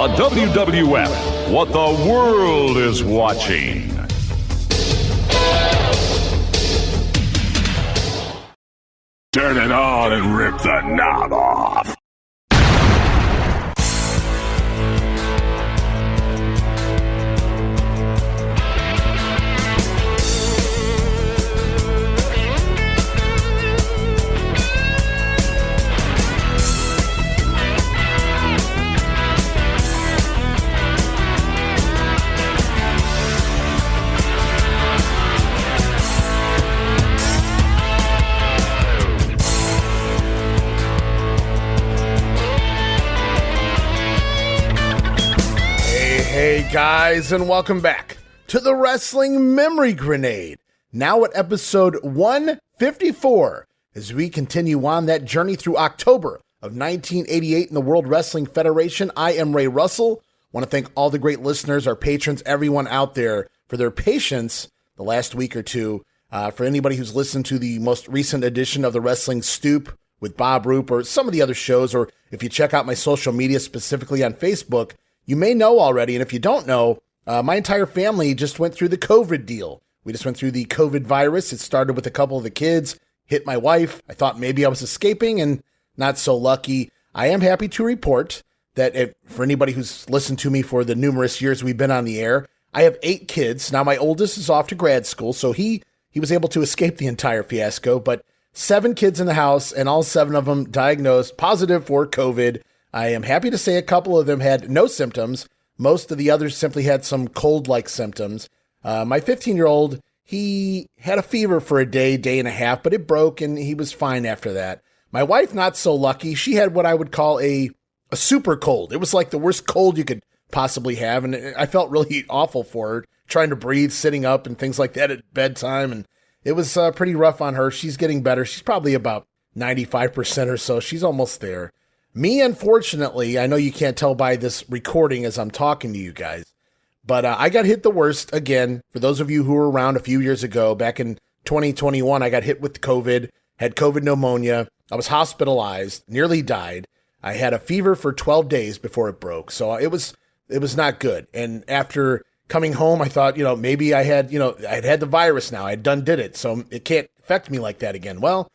The WWF, what the world is watching. Turn it on and rip the knob off. Hey guys, and welcome back to the Wrestling Memory Grenade. Now at episode 154, as we continue on that journey through October of 1988 in the World Wrestling Federation. I am Ray Russell. Want to thank all the great listeners, our patrons, everyone out there for their patience the last week or two. For anybody who's listened to the most recent edition of the Wrestling Stoop with Bob Roop or some of the other shows, or if you check out my social media, specifically on Facebook, you may know already, and if you don't know, my entire family just went through the COVID deal. We just went through the COVID virus. It started with a couple of the kids, hit my wife. I thought maybe I was escaping, and not so lucky. I am happy to report that for anybody who's listened to me for the numerous years we've been on the air, I have 8 kids. Now, my oldest is off to grad school, so he was able to escape the entire fiasco, but 7 kids in the house, and all 7 of them diagnosed positive for COVID. I am happy to say a couple of them had no symptoms. Most of the others simply had some cold-like symptoms. My 15-year-old, he had a fever for a day and a half, but it broke, and he was fine after that. My wife, not so lucky. She had what I would call a super cold. It was like the worst cold you could possibly have, and I felt really awful for her, trying to breathe, sitting up, and things like that at bedtime, and it was pretty rough on her. She's getting better. She's probably about 95% or so. She's almost there. Me, unfortunately, I know you can't tell by this recording as I'm talking to you guys, but I got hit the worst again. For those of you who were around a few years ago, back in 2021, I got hit with COVID, had COVID pneumonia. I was hospitalized, nearly died. I had a fever for 12 days before it broke, so it was not good. And after coming home, I thought, maybe I'd had the virus now. I'd did it, so it can't affect me like that again. Well,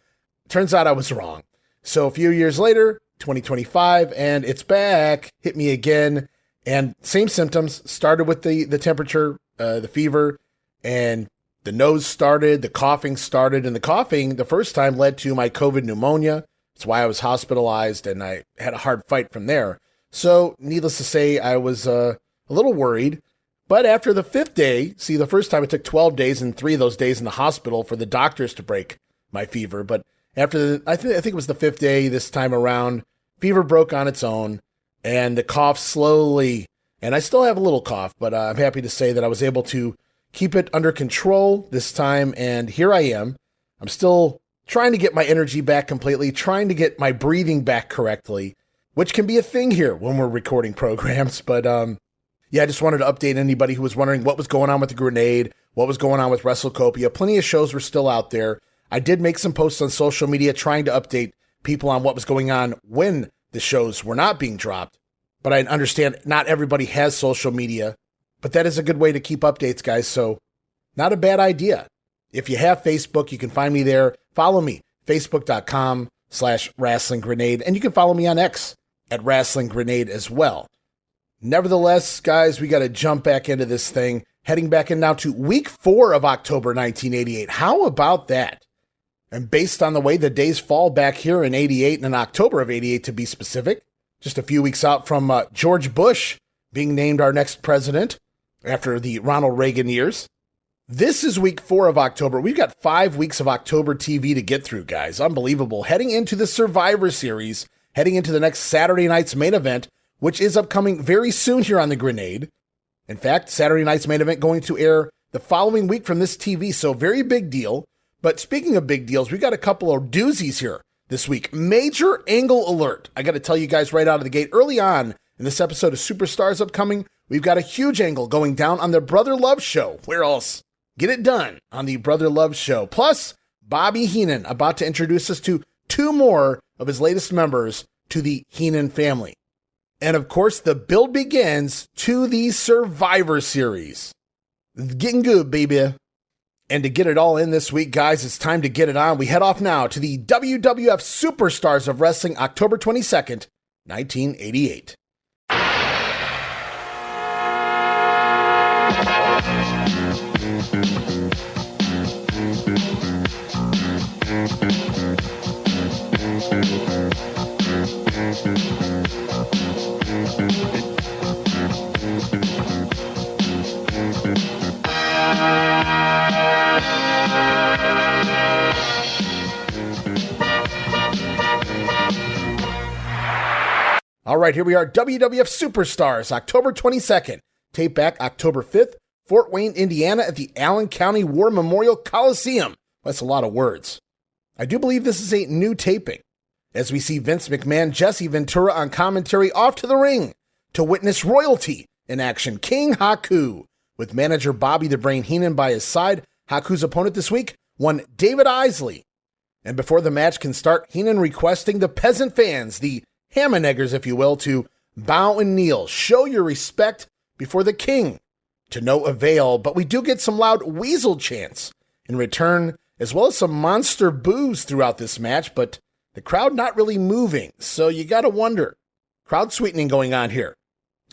turns out I was wrong. So a few years later, 2025, and it's back, hit me again, and same symptoms. Started with the temperature, the fever, and the nose started, the coughing started, and the coughing the first time led to my COVID pneumonia. That's why I was hospitalized, and I had a hard fight from there. So needless to say, I was a little worried, but after the 5th day, the first time it took 12 days and 3 of those days in the hospital for the doctors to break my fever, but after I think it was the 5th day this time around, fever broke on its own, and the cough slowly, and I still have a little cough, but I'm happy to say that I was able to keep it under control this time, and here I am. I'm still trying to get my energy back completely, trying to get my breathing back correctly, which can be a thing here when we're recording programs, but I just wanted to update anybody who was wondering what was going on with the Grenade, what was going on with WrestleCopia. Plenty of shows were still out there. I did make some posts on social media trying to update people on what was going on when the shows were not being dropped. But I understand not everybody has social media, but that is a good way to keep updates, guys. So not a bad idea. If you have Facebook, you can find me there. Follow me, facebook.com/Wrestling Grenade. And you can follow me on X at Wrestling Grenade as well. Nevertheless, guys, we got to jump back into this thing. Heading back in now to week 4 of October 1988. How about that? And based on the way the days fall back here in 88 and in October of 88 to be specific, just a few weeks out from George Bush being named our next president after the Ronald Reagan years. This is week 4 of October. We've got 5 weeks of October TV to get through, guys. Unbelievable. Heading into the Survivor Series, heading into the next Saturday night's main event, which is upcoming very soon here on the Grenade. In fact, Saturday night's main event going to air the following week from this TV, so very big deal. But speaking of big deals, we got a couple of doozies here this week. Major angle alert. I got to tell you guys right out of the gate, early on in this episode of Superstars upcoming, we've got a huge angle going down on the Brother Love Show. Where else? Get it done on the Brother Love Show. Plus, Bobby Heenan about to introduce us to 2 more of his latest members to the Heenan family. And of course, the build begins to the Survivor Series. Getting good, baby. And to get it all in this week, guys, it's time to get it on. We head off now to the WWF Superstars of Wrestling, October 22nd, 1988. All right, here we are, WWF Superstars, October 22nd. Tape back October 5th, Fort Wayne, Indiana, at the Allen County War Memorial Coliseum. That's a lot of words. I do believe this is a new taping, as we see Vince McMahon, Jesse Ventura on commentary off to the ring to witness royalty in action. King Haku, with manager Bobby the Brain Heenan by his side. Haku's opponent this week, one David Isley. And before the match can start, Heenan requesting the peasant fans, the Hammeneggers, if you will, to bow and kneel. Show your respect before the king. To no avail, but we do get some loud weasel chants in return, as well as some monster boos throughout this match, but the crowd not really moving, so you gotta wonder. Crowd sweetening going on here.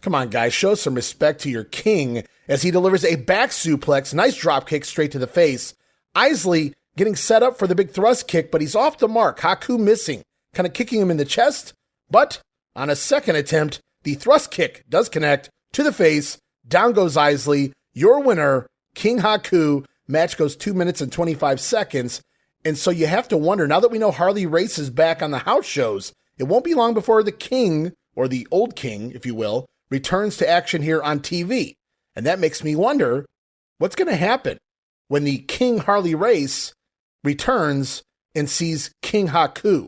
Come on, guys, show some respect to your king as he delivers a back suplex, nice drop kick straight to the face. Isley getting set up for the big thrust kick, but he's off the mark. Haku missing, kind of kicking him in the chest. But on a second attempt, the thrust kick does connect to the face. Down goes Isley. Your winner, King Haku. Match goes 2 minutes and 25 seconds. And so you have to wonder, now that we know Harley Race is back on the house shows, it won't be long before the king, or the old king, if you will, returns to action here on TV. And that makes me wonder, what's going to happen when the King Harley Race returns and sees King Haku?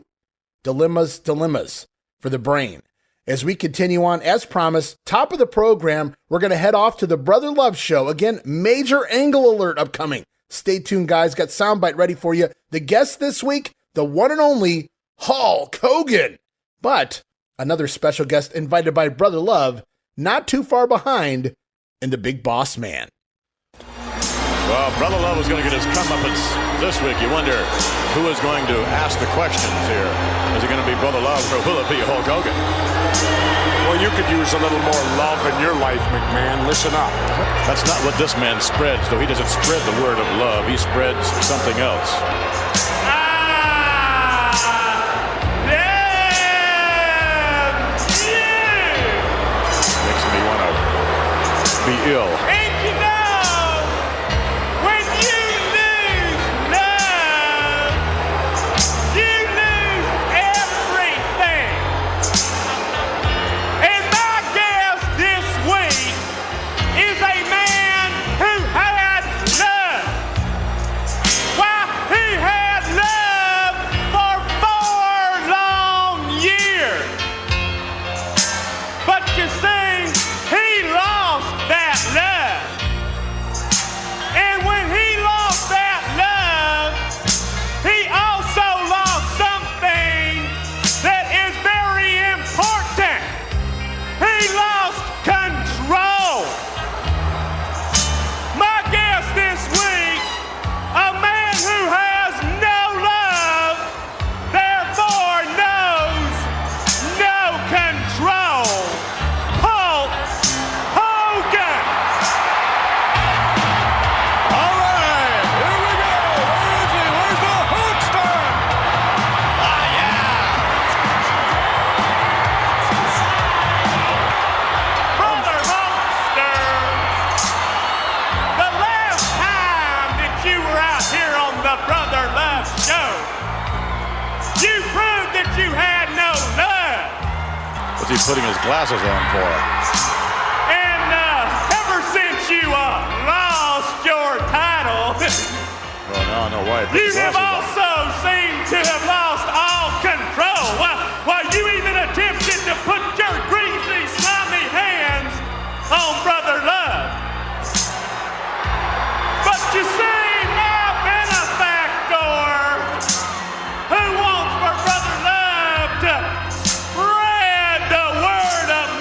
Dilemmas for the brain. As we continue on, as promised, top of the program, we're going to head off to the Brother Love Show. Again, major angle alert upcoming. Stay tuned, guys. Got soundbite ready for you. The guest this week, the one and only Hulk Hogan. But another special guest invited by Brother Love, not too far behind in the Big Boss Man. Well, Brother Love is going to get his comeuppance this week. You wonder who is going to ask the questions here. Is it going to be Brother Love or will it be Hulk Hogan? Well, you could use a little more love in your life, McMahon. Listen up. That's not what this man spreads, though. He doesn't spread the word of love. He spreads something else. Makes me want to be ill. What's he putting his glasses on for? And ever since you lost your title, well, now I know why. You have also seemed to have lost all control. While you even attempted to put your greasy, slimy hands on Brother Love. But you see, now benefactor, who wants for Brother Love to spread the word of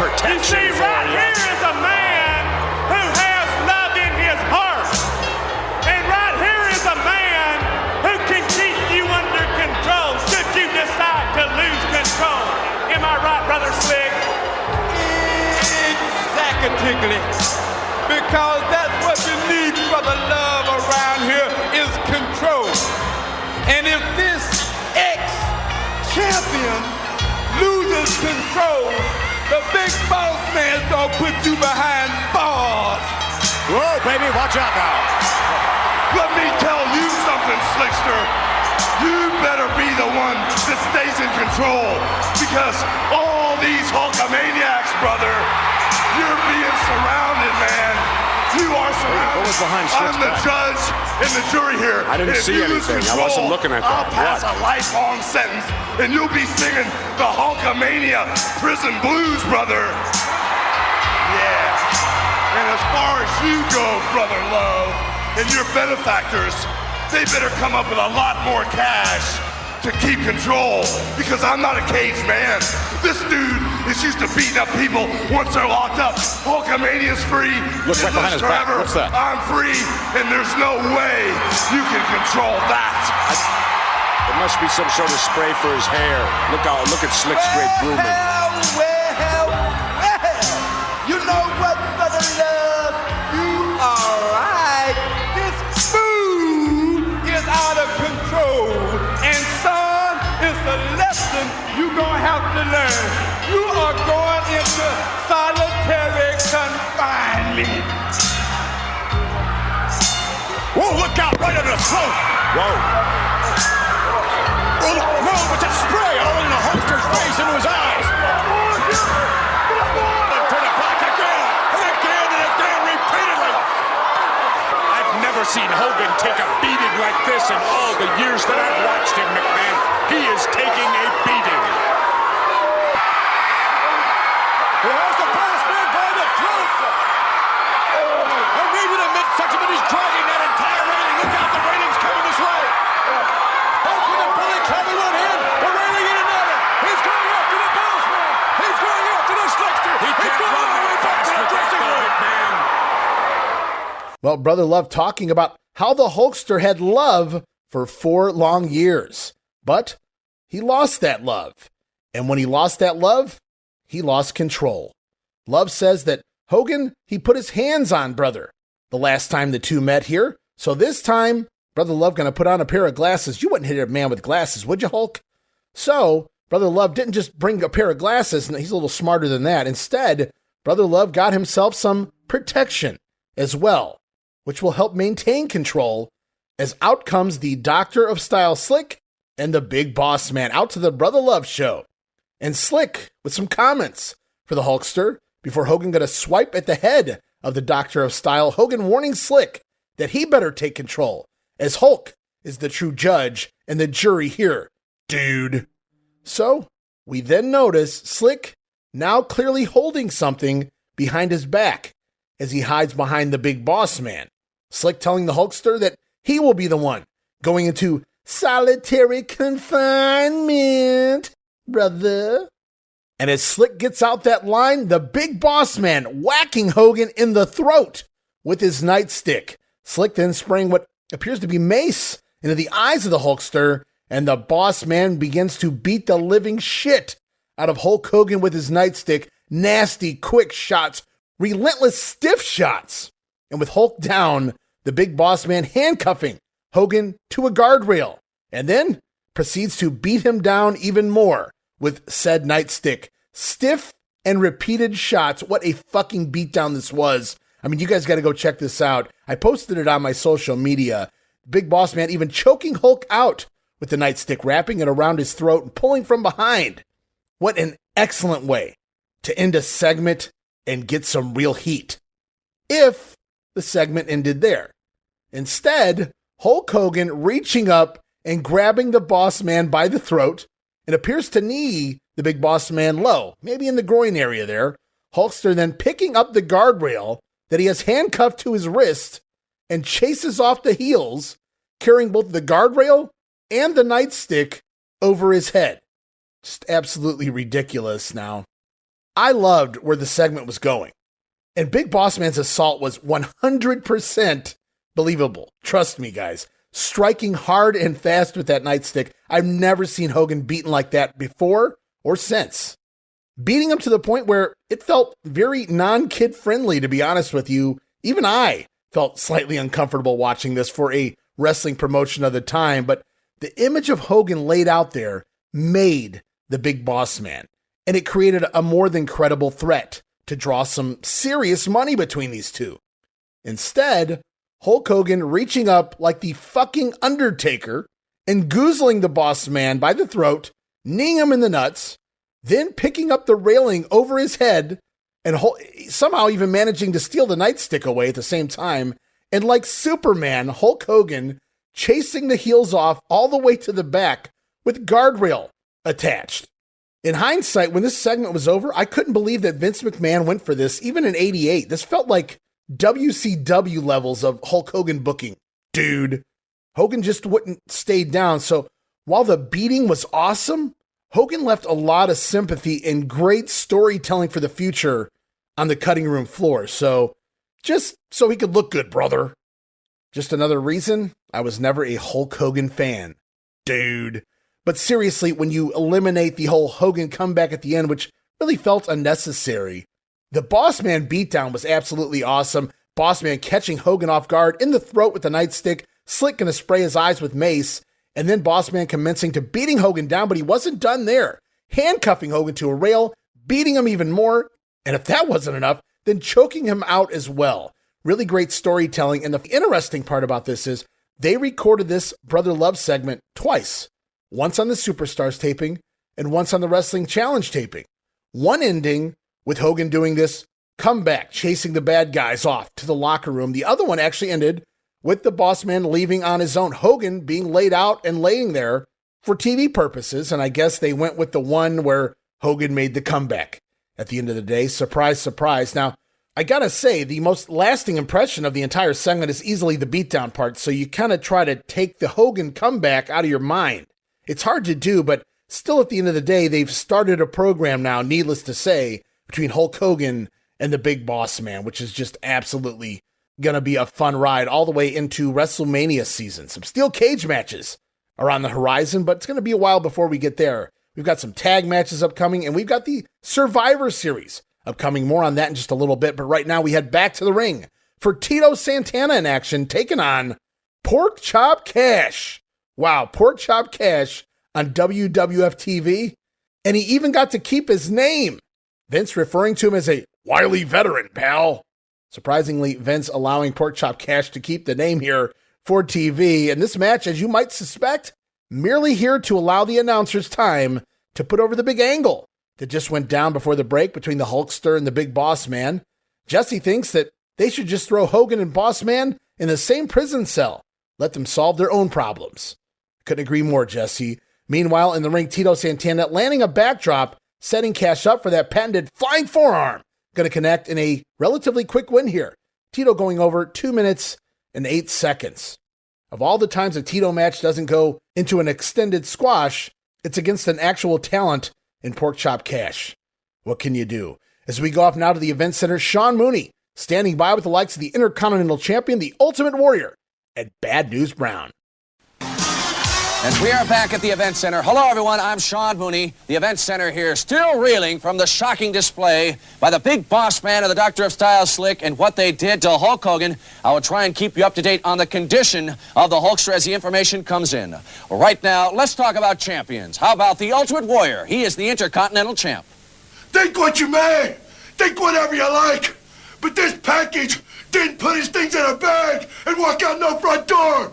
protection You see, for right you. here is a man who has love in his heart. And right here is a man who can keep you under control should you decide to lose control. Am I right, Brother Slick? Exactly. Because that's what you need, brother love, around here is control. And if this ex-champion loses control, the big boss man's gonna put you behind bars. Whoa, baby, watch out now. Let me tell you something, Slickster. You better be the one that stays in control, because all these Hulkamaniacs, brother, you're being surrounded, man. You are surrounded. What was behind Slick's I'm the back? judge and the jury here. I didn't If see you lose anything. I wasn't looking at I'll that. pass What? a lifelong sentence, and you'll be singing the Hulkamania prison blues, brother. Yeah. And as far as you go, brother Love, and your benefactors, they better come up with a lot more cash to keep control, because I'm not a caged man. This dude is used to beating up people once they're locked up. Hulkamania's free. Look right behind his back. Forever. What's that? I'm free, and there's no way you can control that. It must be some sort of spray for his hair. Look at Slick's great grooming. Well, you know what, brother love? You are right. This food is out of control. And son, it's a lesson you're gonna have to learn. You are going into solitary confinement. Whoa, look out, right under the throat. Whoa. Oh, no, but that spray all in the Hulkster's face, into his eyes. To the back again, and again, and again, repeatedly. I've never seen Hogan take a beating like this in all the years that I've watched him, McMahon. He is taking a beating. He has the boss man by the throat. And even a midsection, but he's dragging that entire railing. Look out, the railing's coming this way. Both with a bully club in one hand, the railing in another. He's going after the boss man. He's going after the Slickster. He can't run all the way back to the dressing room. Man. Well, Brother Love talking about how the Hulkster had love for 4 long years, but he lost that love. And when he lost that love, he lost control. Love says that Hogan, he put his hands on Brother the last time the two met here. So this time, Brother Love going to put on a pair of glasses. You wouldn't hit a man with glasses, would you, Hulk? So Brother Love didn't just bring a pair of glasses, and he's a little smarter than that. Instead, Brother Love got himself some protection as well, which will help maintain control, as out comes the Doctor of Style Slick and the Big Boss Man out to the Brother Love show. And Slick with some comments for the Hulkster before Hogan got a swipe at the head of the Doctor of Style. Hogan warning Slick that he better take control, as Hulk is the true judge and the jury here, dude. So we then notice Slick now clearly holding something behind his back as he hides behind the Big Boss Man. Slick telling the Hulkster that he will be the one going into solitary confinement, brother. And as Slick gets out that line, the Big Boss Man whacking Hogan in the throat with his nightstick. Slick then spraying what appears to be mace into the eyes of the Hulkster, and the Boss Man begins to beat the living shit out of Hulk Hogan with his nightstick. Nasty, quick shots, relentless, stiff shots. And with Hulk down, the Big Boss Man handcuffing Hogan to a guardrail, and then proceeds to beat him down even more with said nightstick. Stiff and repeated shots. What a fucking beatdown this was. I mean, you guys got to go check this out. I posted it on my social media. Big Boss Man even choking Hulk out with the nightstick, wrapping it around his throat and pulling from behind. What an excellent way to end a segment and get some real heat, if the segment ended there. Instead, Hulk Hogan reaching up and grabbing the Boss Man by the throat, and appears to knee the Big Boss Man low, maybe in the groin area there. Hulkster then picking up the guardrail that he has handcuffed to his wrist and chases off the heels, carrying both the guardrail and the nightstick over his head. Just absolutely ridiculous now. I loved where the segment was going. And Big Boss Man's assault was 100% believable. Trust me, guys. Striking hard and fast with that nightstick. I've never seen Hogan beaten like that before or since. Beating him to the point where it felt very non-kid friendly, to be honest with you. Even I felt slightly uncomfortable watching this for a wrestling promotion of the time, but the image of Hogan laid out there made the Big Boss Man, and it created a more than credible threat to draw some serious money between these two. Instead, Hulk Hogan reaching up like the fucking Undertaker and goozling the Boss Man by the throat, kneeing him in the nuts, then picking up the railing over his head and somehow even managing to steal the nightstick away at the same time. And like Superman, Hulk Hogan chasing the heels off all the way to the back with guardrail attached. In hindsight, when this segment was over, I couldn't believe that Vince McMahon went for this, even in '88. This felt like WCW levels of Hulk Hogan booking. Dude, Hogan just wouldn't stay down. So while the beating was awesome, Hogan left a lot of sympathy and great storytelling for the future on the cutting room floor. So just so he could look good, brother. Just another reason I was never a Hulk Hogan fan. Dude. But seriously, when you eliminate the whole Hogan comeback at the end, which really felt unnecessary, the Boss Man beatdown was absolutely awesome. Boss Man catching Hogan off guard in the throat with the nightstick, Slick gonna spray his eyes with mace, and then Boss Man commencing to beating Hogan down, but he wasn't done there. Handcuffing Hogan to a rail, beating him even more, and if that wasn't enough, then choking him out as well. Really great storytelling, and the interesting part about this is they recorded this Brother Love segment twice. Once on the Superstars taping, and once on the Wrestling Challenge taping. One ending with Hogan doing this comeback, chasing the bad guys off to the locker room. The other one actually ended with the Boss Man leaving on his own. Hogan being laid out and laying there for TV purposes, and I guess they went with the one where Hogan made the comeback. At the end of the day, surprise, surprise. Now, I gotta say, the most lasting impression of the entire segment is easily the beatdown part, so you kind of try to take the Hogan comeback out of your mind. It's hard to do, but still at the end of the day, they've started a program now, needless to say, between Hulk Hogan and the Big Boss Man, which is just absolutely going to be a fun ride all the way into WrestleMania season. Some steel cage matches are on the horizon, but it's going to be a while before we get there. We've got some tag matches upcoming, and we've got the Survivor Series upcoming. More on that in just a little bit, but right now we head back to the ring for Tito Santana in action, taking on Pork Chop Cash. Wow, Pork Chop Cash on WWF TV, and he even got to keep his name. Vince referring to him as a wily veteran, pal. Surprisingly, Vince allowing Pork Chop Cash to keep the name here for TV. And this match, as you might suspect, merely here to allow the announcers time to put over the big angle that just went down before the break between the Hulkster and the Big Boss Man. Jesse thinks that they should just throw Hogan and Boss Man in the same prison cell. Let them solve their own problems. Couldn't agree more, Jesse. Meanwhile, in the ring, Tito Santana landing a backdrop, setting Cash up for that patented flying forearm. Going to connect in a relatively quick win here. Tito going over 2 minutes and 8 seconds. Of all the times a Tito match doesn't go into an extended squash, it's against an actual talent in Pork Chop Cash. What can you do? As we go off now to the event center, Sean Mooney standing by with the likes of the Intercontinental Champion, the Ultimate Warrior, and Bad News Brown. And we are back at the Event Center. Hello, everyone. I'm Sean Mooney. The Event Center here, still reeling from the shocking display by the Big Boss Man and the Doctor of Style Slick and what they did to Hulk Hogan. I will try and keep you up to date on the condition of the Hulkster as the information comes in. Right now, let's talk about champions. How about the Ultimate Warrior? He is the Intercontinental Champ. Think what you may. Think whatever you like. But this package didn't put his things in a bag and walk out no front door.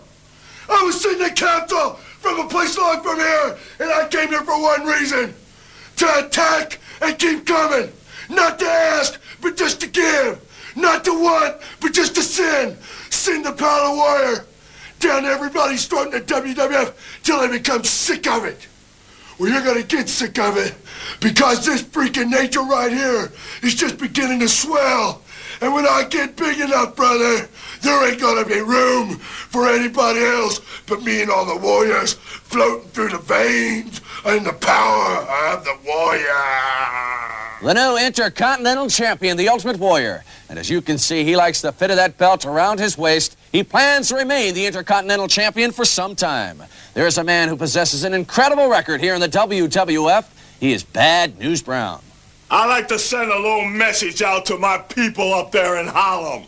I was sitting in council from a place long from here, and I came here for one reason. To attack and keep coming. Not to ask, but just to give. Not to want, but just to sin. Sin the power warrior. Down everybody's throat in the WWF till they become sick of it. Well, you're gonna get sick of it because this freaking nature right here is just beginning to swell. And when I get big enough, brother, there ain't gonna be room for anybody else but me and all the warriors floating through the veins and the power of the warrior. the new Intercontinental Champion, the Ultimate Warrior. And as you can see, he likes the fit of that belt around his waist. He plans to remain the Intercontinental Champion for some time. There's a man who possesses an incredible record here in the WWF. He is Bad News Brown. I like to send a little message out to my people up there in Harlem.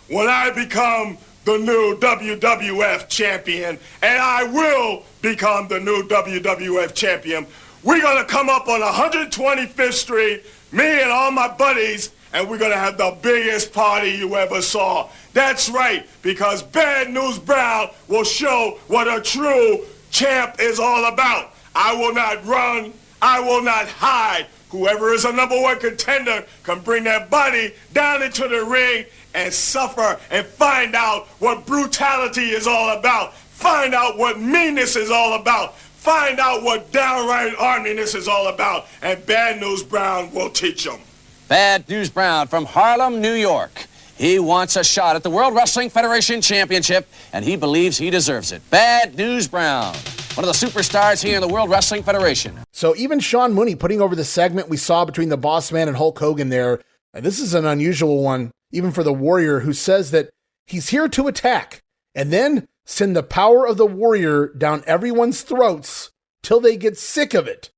When I become the new WWF champion, and I will become the new WWF champion, we're going to come up on 125th Street, me and all my buddies, and we're going to have the biggest party you ever saw. That's right, because Bad News Brown will show what a true champ is all about. I will not run. I will not hide. Whoever is a number one contender can bring that body down into the ring and suffer and find out what brutality is all about. Find out what meanness is all about. Find out what downright arminess is all about. And Bad News Brown will teach them. Bad News Brown from Harlem, New York. He wants a shot at the World Wrestling Federation Championship, and he believes he deserves it. Bad News Brown, one of the superstars here in the World Wrestling Federation. So even Sean Mooney putting over the segment we saw between the Boss Man and Hulk Hogan there, this is an unusual one, even for the Warrior, who says that he's here to attack and then send the power of the Warrior down everyone's throats till they get sick of it,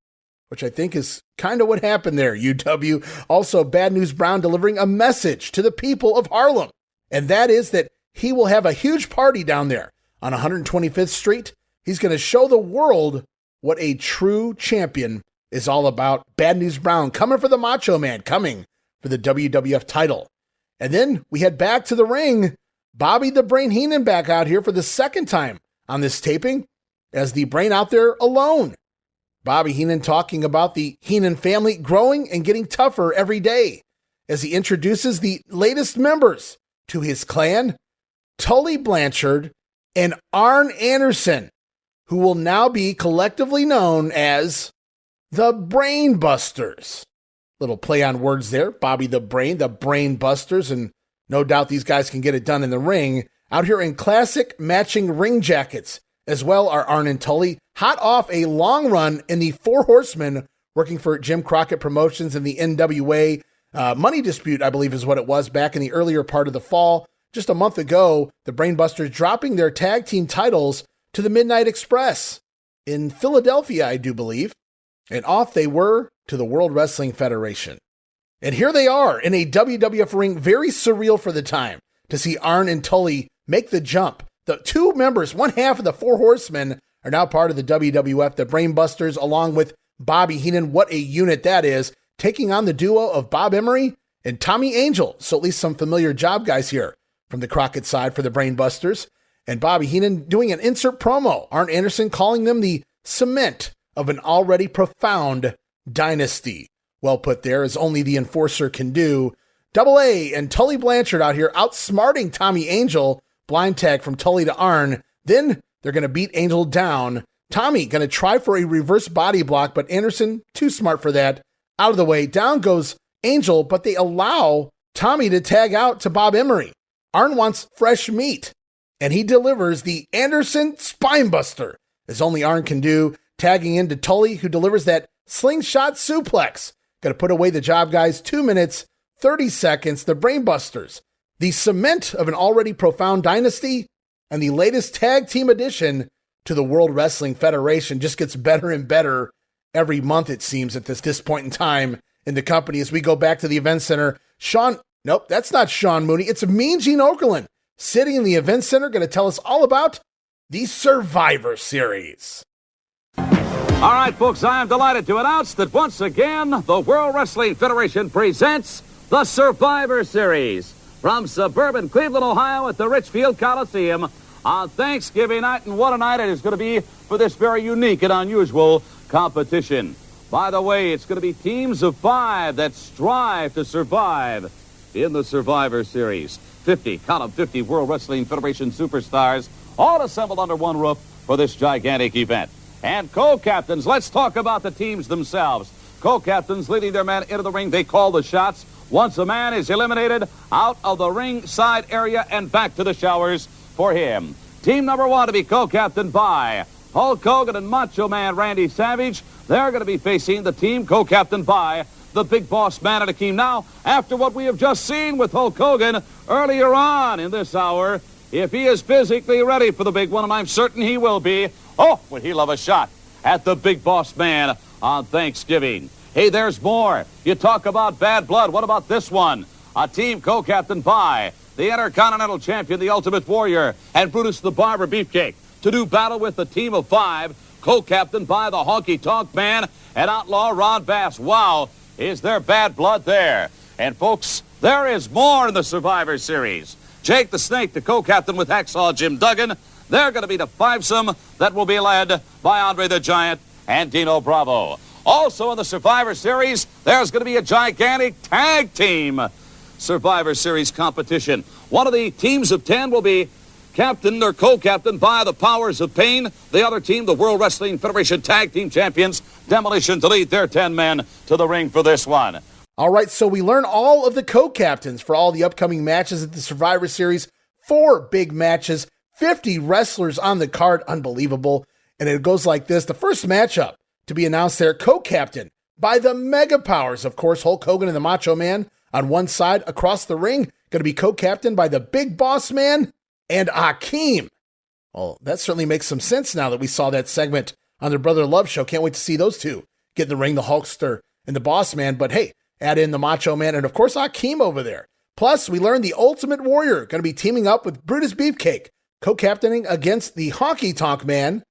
which I think is kind of what happened there, UW. Also, Bad News Brown delivering a message to the people of Harlem, and that is that he will have a huge party down there on 125th Street. He's going to show the world what a true champion is all about. Bad News Brown coming for the Macho Man, coming for the WWF title. And then we head back to the ring. Bobby the Brain Heenan back out here for the second time on this taping as the Brain out there alone. Bobby Heenan talking about the Heenan family growing and getting tougher every day as he introduces the latest members to his clan, Tully Blanchard and Arn Anderson, who will now be collectively known as the Brain Busters. Little play on words there. Bobby the Brain Busters, and no doubt these guys can get it done in the ring. Out here in classic matching ring jackets as well are Arn and Tully, hot off a long run in the Four Horsemen, working for Jim Crockett Promotions in the NWA money dispute, I believe is what it was, back in the earlier part of the fall. Just a month ago, the Brain Busters dropping their tag team titles to the Midnight Express in Philadelphia, I do believe. And off they were to the World Wrestling Federation. And here they are in a WWF ring, very surreal for the time to see Arn and Tully make the jump. The two members, one half of the Four Horsemen, are now part of the WWF, the Brain Busters, along with Bobby Heenan. What a unit that is, taking on the duo of Bob Emery and Tommy Angel. So at least some familiar job guys here from the Crockett side for the Brain Busters. And Bobby Heenan doing an insert promo. Arn Anderson calling them the cement of an already profound dynasty. Well put there, as only the enforcer can do. Double A and Tully Blanchard out here outsmarting Tommy Angel. Blind tag from Tully to Arn. Then they're going to beat Angel down. Tommy going to try for a reverse body block, but Anderson, too smart for that. Out of the way. Down goes Angel, but they allow Tommy to tag out to Bob Emery. Arn wants fresh meat, and he delivers the Anderson Spinebuster, as only Arn can do, tagging into Tully, who delivers that slingshot suplex. Going to put away the job guys. 2 minutes, 30 seconds. The Brain Busters, the cement of an already profound dynasty, and the latest tag team addition to the World Wrestling Federation, just gets better and better every month, it seems, at this point in time in the company. As we go back to the event center, nope, that's not Sean Mooney. It's Mean Gene Okerlund sitting in the event center, going to tell us all about the Survivor Series. All right, folks, I am delighted to announce that once again, the World Wrestling Federation presents the Survivor Series from suburban Cleveland, Ohio at the Richfield Coliseum on Thanksgiving night. And what a night it is going to be for this very unique and unusual competition. By the way, it's going to be teams of 5 that strive to survive in the Survivor Series. 50 World Wrestling Federation superstars, all assembled under one roof for this gigantic event. And co-captains, let's talk about the teams themselves. Co-captains leading their men into the ring. They call the shots. Once a man is eliminated, out of the ringside area and back to the showers for him. Team number 1 to be co-captained by Hulk Hogan and Macho Man Randy Savage. They're going to be facing the team co-captained by the Big Boss Man and Akeem. Now, after what we have just seen with Hulk Hogan earlier on in this hour, if he is physically ready for the big one, and I'm certain he will be, oh, would he love a shot at the Big Boss Man on Thanksgiving. Hey, there's more. You talk about bad blood. What about this one? A team co-captained by the Intercontinental Champion, the Ultimate Warrior, and Brutus the Barber Beefcake to do battle with the team of 5, co-captained by the Honky Tonk Man and Outlaw Ron Bass. Wow, is there bad blood there? And folks, there is more in the Survivor Series. Jake the Snake, the co-captain with Hacksaw Jim Duggan. They're going to be the fivesome that will be led by Andre the Giant and Dino Bravo. Also in the Survivor Series, there's going to be a gigantic tag team Survivor Series competition. One of the teams of 10 will be captained or co-captained by the Powers of Pain. The other team, the World Wrestling Federation Tag Team Champions, Demolition, to lead their 10 men to the ring for this one. All right, so we learn all of the co-captains for all the upcoming matches at the Survivor Series. 4 big matches, 50 wrestlers on the card, unbelievable. And it goes like this. The first matchup to be announced there, co-captain by the Mega Powers. Of course, Hulk Hogan and the Macho Man on one side. Across the ring, going to be co-captain by the Big Boss Man and Akeem. Well, that certainly makes some sense now that we saw that segment on their Brother Love show. Can't wait to see those two get in the ring, the Hulkster and the Boss Man. But hey, add in the Macho Man and, of course, Akeem over there. Plus, we learned the Ultimate Warrior going to be teaming up with Brutus Beefcake, co-captaining against the Honky Tonk Man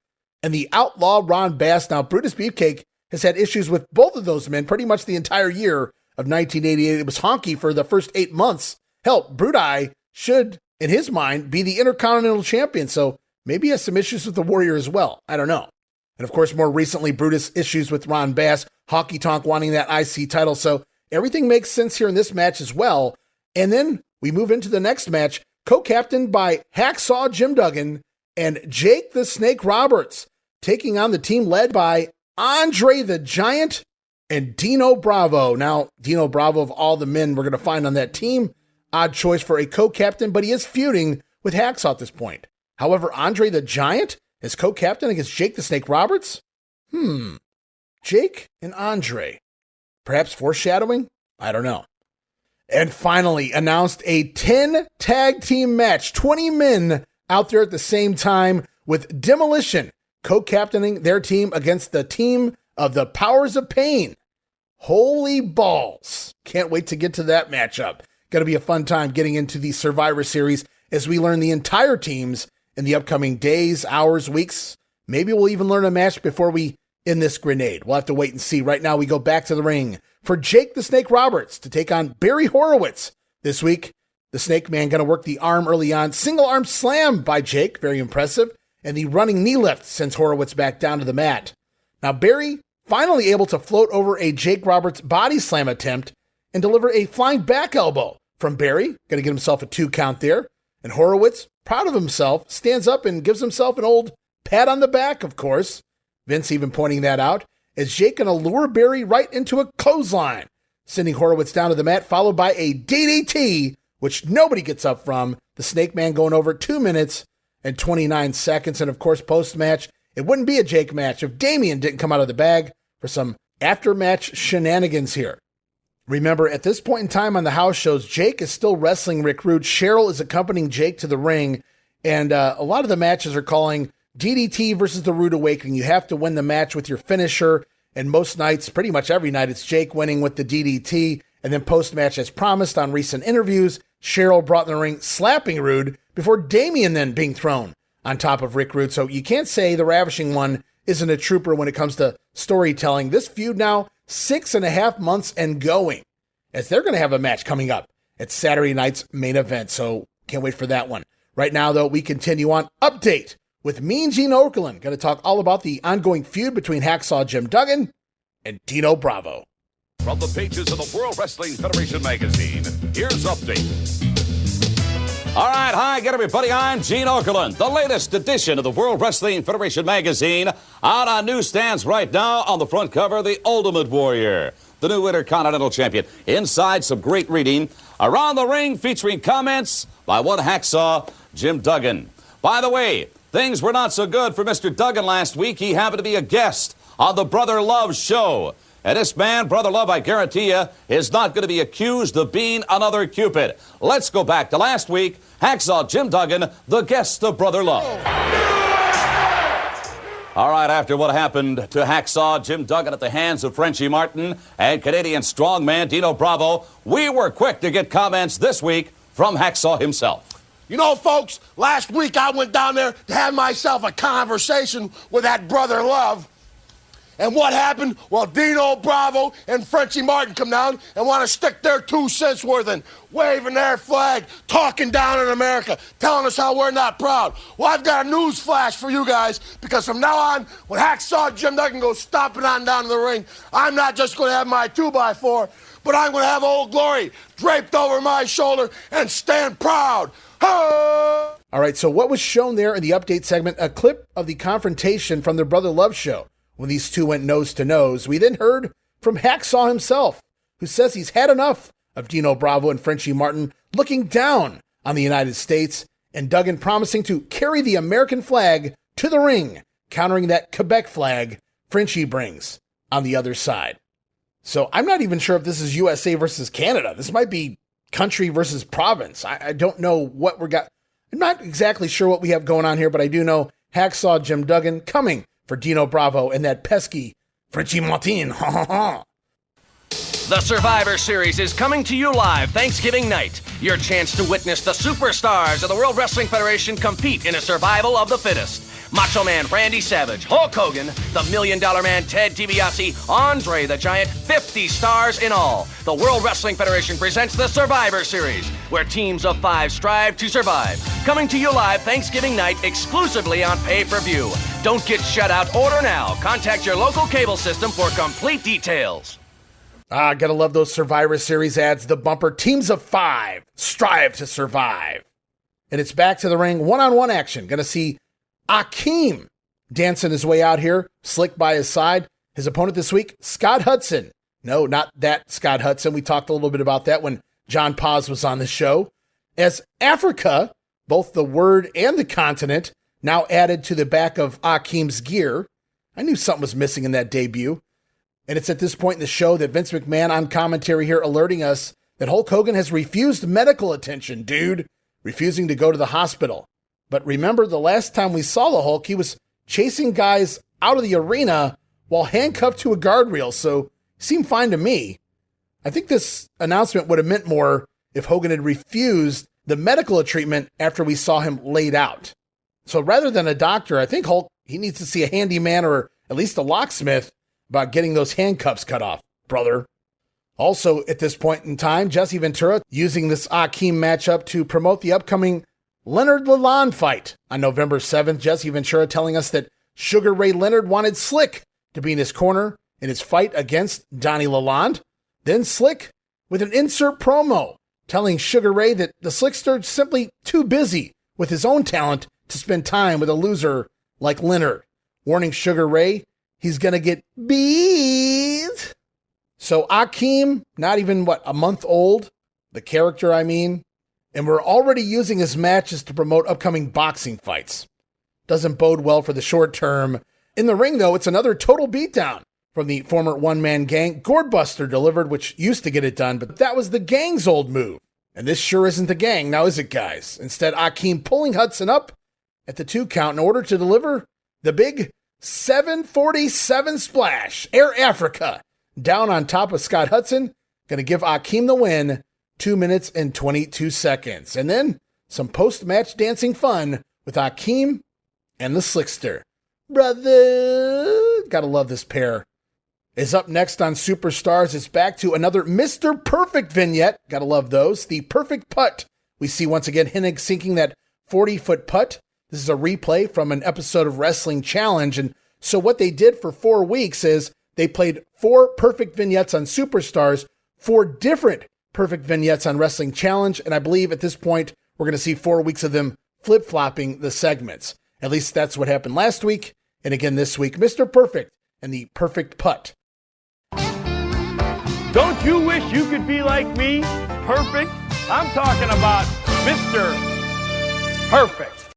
and the Outlaw Ron Bass. Now, Brutus Beefcake has had issues with both of those men pretty much the entire year of 1988. It was Honky for the first 8 months. Hell, Bruti should, in his mind, be the Intercontinental Champion, so maybe he has some issues with the Warrior as well. I don't know. And, of course, more recently, Brutus issues with Ron Bass, Honky Tonk wanting that IC title, so everything makes sense here in this match as well. And then we move into the next match, co-captained by Hacksaw Jim Duggan and Jake the Snake Roberts, taking on the team led by Andre the Giant and Dino Bravo. Now, Dino Bravo, of all the men we're going to find on that team, odd choice for a co-captain, but he is feuding with Hacksaw at this point. However, Andre the Giant is co-captain against Jake the Snake Roberts? Jake and Andre. Perhaps foreshadowing? I don't know. And finally, announced a 10 tag team match, 20 men out there at the same time, with Demolition co-captaining their team against the team of the Powers of Pain. Holy balls. Can't wait to get to that matchup. Going to be a fun time getting into the Survivor Series as we learn the entire teams in the upcoming days, hours, weeks. Maybe we'll even learn a match before we end this grenade. We'll have to wait and see. Right now, we go back to the ring for Jake the Snake Roberts to take on Barry Horowitz. This week, the Snake Man going to work the arm early on. Single arm slam by Jake, very impressive. And the running knee lift sends Horowitz back down to the mat. Now, Barry finally able to float over a Jake Roberts body slam attempt and deliver a flying back elbow from Barry. Going to get himself a 2 count there. And Horowitz, proud of himself, stands up and gives himself an old pat on the back, of course. Vince even pointing that out, as Jake going to lure Barry right into a clothesline, sending Horowitz down to the mat, followed by a DDT, which nobody gets up from. The Snake Man going over 2 minutes and 29 seconds. And, of course, post-match, it wouldn't be a Jake match if Damian didn't come out of the bag for some after-match shenanigans here. Remember, at this point in time on the house shows, Jake is still wrestling Rick Rude. Cheryl is accompanying Jake to the ring, and a lot of the matches are calling DDT versus the Rude Awakening. You have to win the match with your finisher, and most nights, pretty much every night, it's Jake winning with the DDT, and then post-match, as promised on recent interviews, Cheryl brought in the ring, slapping Rude, before Damian then being thrown on top of Rick Rude. So you can't say the Ravishing One isn't a trooper when it comes to storytelling. This feud now 6.5 months and going, as they're going to have a match coming up at Saturday night's main event. So can't wait for that one. Right now, though, we continue on Update with Mean Gene Okerlund. Going to talk all about the ongoing feud between Hacksaw Jim Duggan and Dino Bravo. From the pages of the World Wrestling Federation magazine, here's Update. All right, hi again, everybody. I'm Gene Okerlund. The latest edition of the World Wrestling Federation magazine, out on newsstands right now. On the front cover, the Ultimate Warrior, the new Intercontinental Champion. Inside, some great reading. Around the ring, featuring comments by one Hacksaw Jim Duggan. By the way, things were not so good for Mr. Duggan last week. He happened to be a guest on the Brother Love Show. And this man, Brother Love, I guarantee you, is not going to be accused of being another Cupid. Let's go back to last week. Hacksaw Jim Duggan, the guest of Brother Love. All right, after what happened to Hacksaw Jim Duggan at the hands of Frenchie Martin and Canadian strongman Dino Bravo, we were quick to get comments this week from Hacksaw himself. You know, folks, last week I went down there to have myself a conversation with that Brother Love. And what happened? Well, Dino Bravo and Frenchie Martin come down and want to stick their 2 cents worth in, waving their flag, talking down in America, telling us how we're not proud. Well, I've got a news flash for you guys, because from now on, when Hacksaw Jim Duggan goes stomping on down to the ring, I'm not just going to have my 2x4, but I'm going to have Old Glory draped over my shoulder and stand proud. Oh! All right, so what was shown there in the update segment, a clip of the confrontation from the Brother Love Show when these two went nose to nose. We then heard from Hacksaw himself, who says he's had enough of Dino Bravo and Frenchie Martin looking down on the United States, and Duggan promising to carry the American flag to the ring, countering that Quebec flag Frenchie brings on the other side. So I'm not even sure if this is USA versus Canada. This might be country versus province. I don't know what we got. I'm not exactly sure what we have going on here, but I do know Hacksaw Jim Duggan coming for Dino Bravo and that pesky Frenchie Martin. The Survivor Series is coming to you live Thanksgiving night. Your chance to witness the superstars of the World Wrestling Federation compete in a survival of the fittest. Macho Man Randy Savage, Hulk Hogan, the $1 Million Man Ted DiBiase, Andre the Giant, 50 stars in all. The World Wrestling Federation presents the Survivor Series, where teams of 5 strive to survive. Coming to you live Thanksgiving night exclusively on pay-per-view. Don't get shut out. Order now. Contact your local cable system for complete details. Gotta love those Survivor Series ads. The bumper, teams of 5 strive to survive. And it's back to the ring, one-on-one action. Gonna see Akeem dancing his way out here, Slick by his side. His opponent this week, Scott Hudson. No, not that Scott Hudson. We talked a little bit about that when John Paz was on the show. As Africa, both the word and the continent, now added to the back of Akeem's gear. I knew something was missing in that debut. And it's at this point in the show that Vince McMahon on commentary here alerting us that Hulk Hogan has refused medical attention, dude. Refusing to go to the hospital. But remember, the last time we saw the Hulk, he was chasing guys out of the arena while handcuffed to a guardrail, so it seemed fine to me. I think this announcement would have meant more if Hogan had refused the medical treatment after we saw him laid out. So rather than a doctor, I think Hulk, he needs to see a handyman or at least a locksmith about getting those handcuffs cut off, brother. Also, at this point in time, Jesse Ventura using this Akeem matchup to promote the upcoming Leonard Lalonde fight on November 7th. Jesse Ventura telling us that Sugar Ray Leonard wanted Slick to be in his corner in his fight against Donnie Lalonde. Then Slick with an insert promo telling Sugar Ray that the Slickster's simply too busy with his own talent to spend time with a loser like Leonard. Warning Sugar Ray he's going to get beat. So Akeem, not even, a month old? The character, I mean. And we're already using his matches to promote upcoming boxing fights. Doesn't bode well for the short term. In the ring, though, it's another total beatdown from the former one-man gang. Gourdbuster delivered, which used to get it done, but that was the gang's old move. And this sure isn't the gang, now is it, guys? Instead, Akeem pulling Hudson up at the 2 count in order to deliver the big 747 splash. Air Africa down on top of Scott Hudson. Going to give Akeem the win. 2 minutes and 22 seconds. And then some post-match dancing fun with Akeem and the Slickster. Brother, gotta love this pair. Is up next on Superstars. It's back to another Mr. Perfect vignette. Gotta love those. The perfect putt. We see once again Hennig sinking that 40-foot putt. This is a replay from an episode of Wrestling Challenge. And so what they did for 4 weeks is they played 4 perfect vignettes on Superstars, 4 different perfect vignettes on Wrestling Challenge, and I believe at this point we're going to see 4 weeks of them flip-flopping the segments. At least that's what happened last week, and again this week, Mr. Perfect and the perfect putt. Don't you wish you could be like me? Perfect? I'm talking about Mr. Perfect.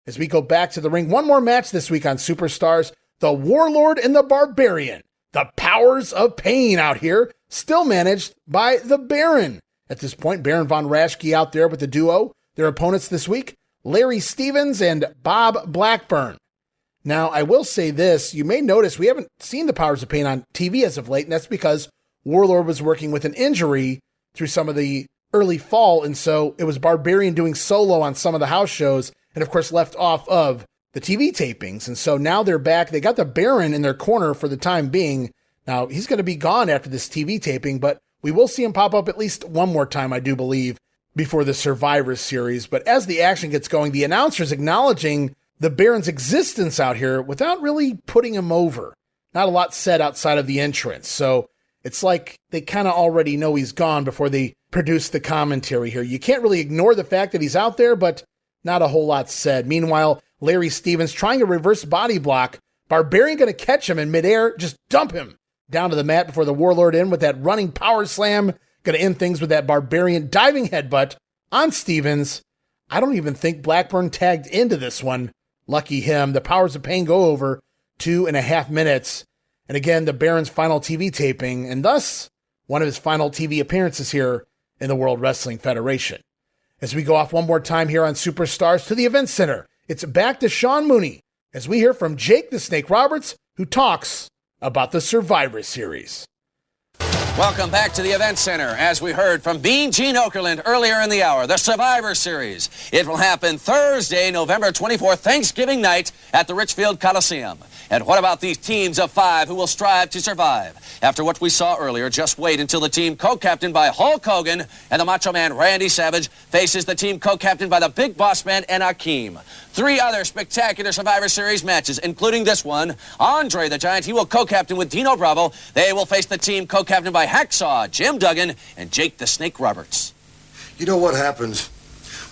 As we go back to the ring, one more match this week on Superstars, the Warlord and the Barbarian. The powers of pain out here, still managed by the Baron. At this point, Baron von Raschke out there with the duo. Their opponents this week, Larry Stevens and Bob Blackburn. Now, I will say this. You may notice we haven't seen the powers of pain on TV as of late, and that's because Warlord was working with an injury through some of the early fall, and so it was Barbarian doing solo on some of the house shows, and of course left off of the TV tapings. And so now they're back. They got the Baron in their corner for the time being. Now, he's going to be gone after this TV taping, but we will see him pop up at least one more time, I do believe, before the Survivor Series. But as the action gets going, the announcer's acknowledging the Baron's existence out here without really putting him over. Not a lot said outside of the entrance. So it's like they kind of already know he's gone before they produce the commentary here. You can't really ignore the fact that he's out there, but not a whole lot said. Meanwhile, Larry Stevens trying a reverse body block. Barbarian going to catch him in midair, just dump him down to the mat before the Warlord in with that running power slam. Going to end things with that Barbarian diving headbutt on Stevens. I don't even think Blackburn tagged into this one. Lucky him. The powers of pain go over 2.5 minutes. And again, the Baron's final TV taping, and thus one of his final TV appearances here in the World Wrestling Federation. As we go off one more time here on Superstars to the Event Center, it's back to Sean Mooney as we hear from Jake the Snake Roberts, who talks about the Survivor Series. Welcome back to the Event Center. As we heard from Bean Gene Okerlund earlier in the hour, the Survivor Series. It will happen Thursday, November 24th, Thanksgiving night at the Richfield Coliseum. And what about these teams of 5 who will strive to survive? After what we saw earlier, just wait until the team co-captained by Hulk Hogan and the Macho Man Randy Savage faces the team co-captained by the Big Boss Man and Akeem. 3 other spectacular Survivor Series matches, including this one. Andre the Giant, he will co-captain with Dino Bravo. They will face the team co-captained by Hacksaw, Jim Duggan, and Jake the Snake Roberts. You know what happens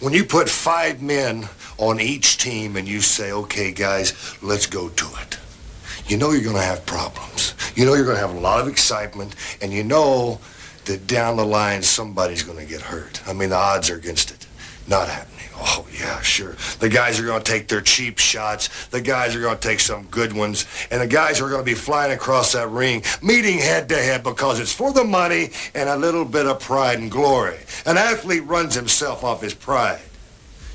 when you put 5 men on each team and you say, okay, guys, let's go to it. You know you're going to have problems. You know you're going to have a lot of excitement, and you know that down the line somebody's going to get hurt. I mean, the odds are against it. Not happening. Oh, yeah, sure. The guys are going to take their cheap shots. The guys are going to take some good ones. And the guys are going to be flying across that ring, meeting head-to-head because it's for the money and a little bit of pride and glory. An athlete runs himself off his pride.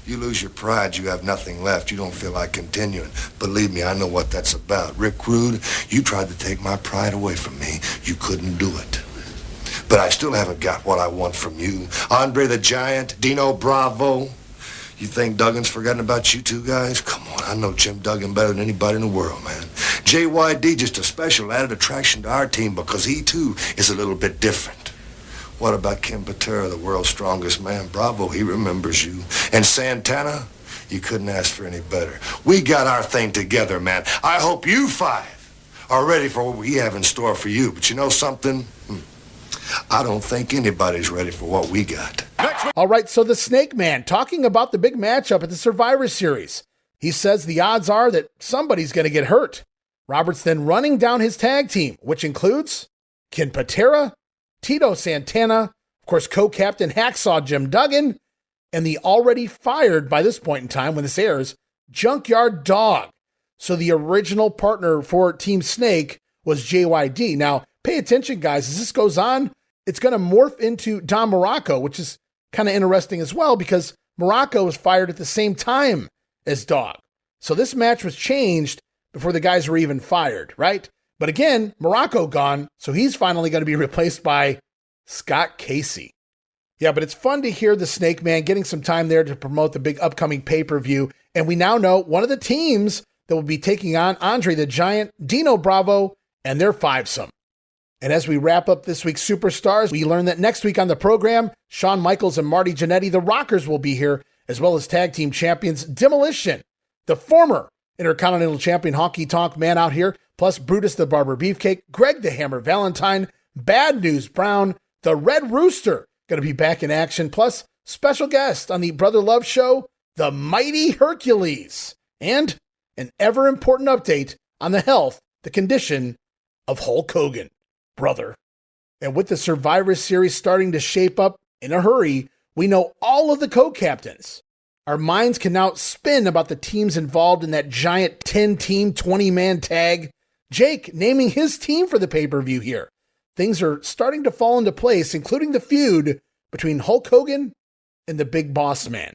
You lose your pride, you have nothing left. You don't feel like continuing. Believe me, I know what that's about. Rick Rude, you tried to take my pride away from me. You couldn't do it. But I still haven't got what I want from you. Andre the Giant, Dino Bravo. You think Duggan's forgotten about you two guys? Come on, I know Jim Duggan better than anybody in the world, man. JYD just a special added attraction to our team because he, too, is a little bit different. What about Ken Patera, the world's strongest man? Bravo, he remembers you. And Santana, you couldn't ask for any better. We got our thing together, man. I hope you 5 are ready for what we have in store for you. But you know something? I don't think anybody's ready for what we got. All right, so the Snake Man talking about the big matchup at the Survivor Series. He says the odds are that somebody's going to get hurt. Roberts then running down his tag team, which includes Ken Patera, Tito Santana, of course, co-captain Hacksaw Jim Duggan, and the already fired by this point in time when this airs, Junkyard Dog. So the original partner for Team Snake was JYD. Now, pay attention, guys. As this goes on, it's going to morph into Don Morocco, which is kind of interesting as well because Morocco was fired at the same time as Dog. So this match was changed before the guys were even fired, right? But again, Morocco gone, so he's finally going to be replaced by Scott Casey. Yeah, but it's fun to hear the Snake Man getting some time there to promote the big upcoming pay-per-view. And we now know one of the teams that will be taking on Andre the Giant, Dino Bravo, and their 5-some. And as we wrap up this week's Superstars, we learn that next week on the program, Shawn Michaels and Marty Jannetty, the Rockers, will be here, as well as tag team champions Demolition, the former Intercontinental Champion Honky Tonk Man out here, plus Brutus the Barber Beefcake, Greg the Hammer Valentine, Bad News Brown, the Red Rooster, going to be back in action, plus special guest on the Brother Love Show, the Mighty Hercules, and an ever-important update on the health, the condition of Hulk Hogan, brother. And with the Survivor Series starting to shape up in a hurry, we know all of the co-captains Our minds can now spin about the teams involved in that giant 10-team, 20-man tag. Jake naming his team for the pay-per-view here. Things are starting to fall into place, including the feud between Hulk Hogan and the Big Boss Man.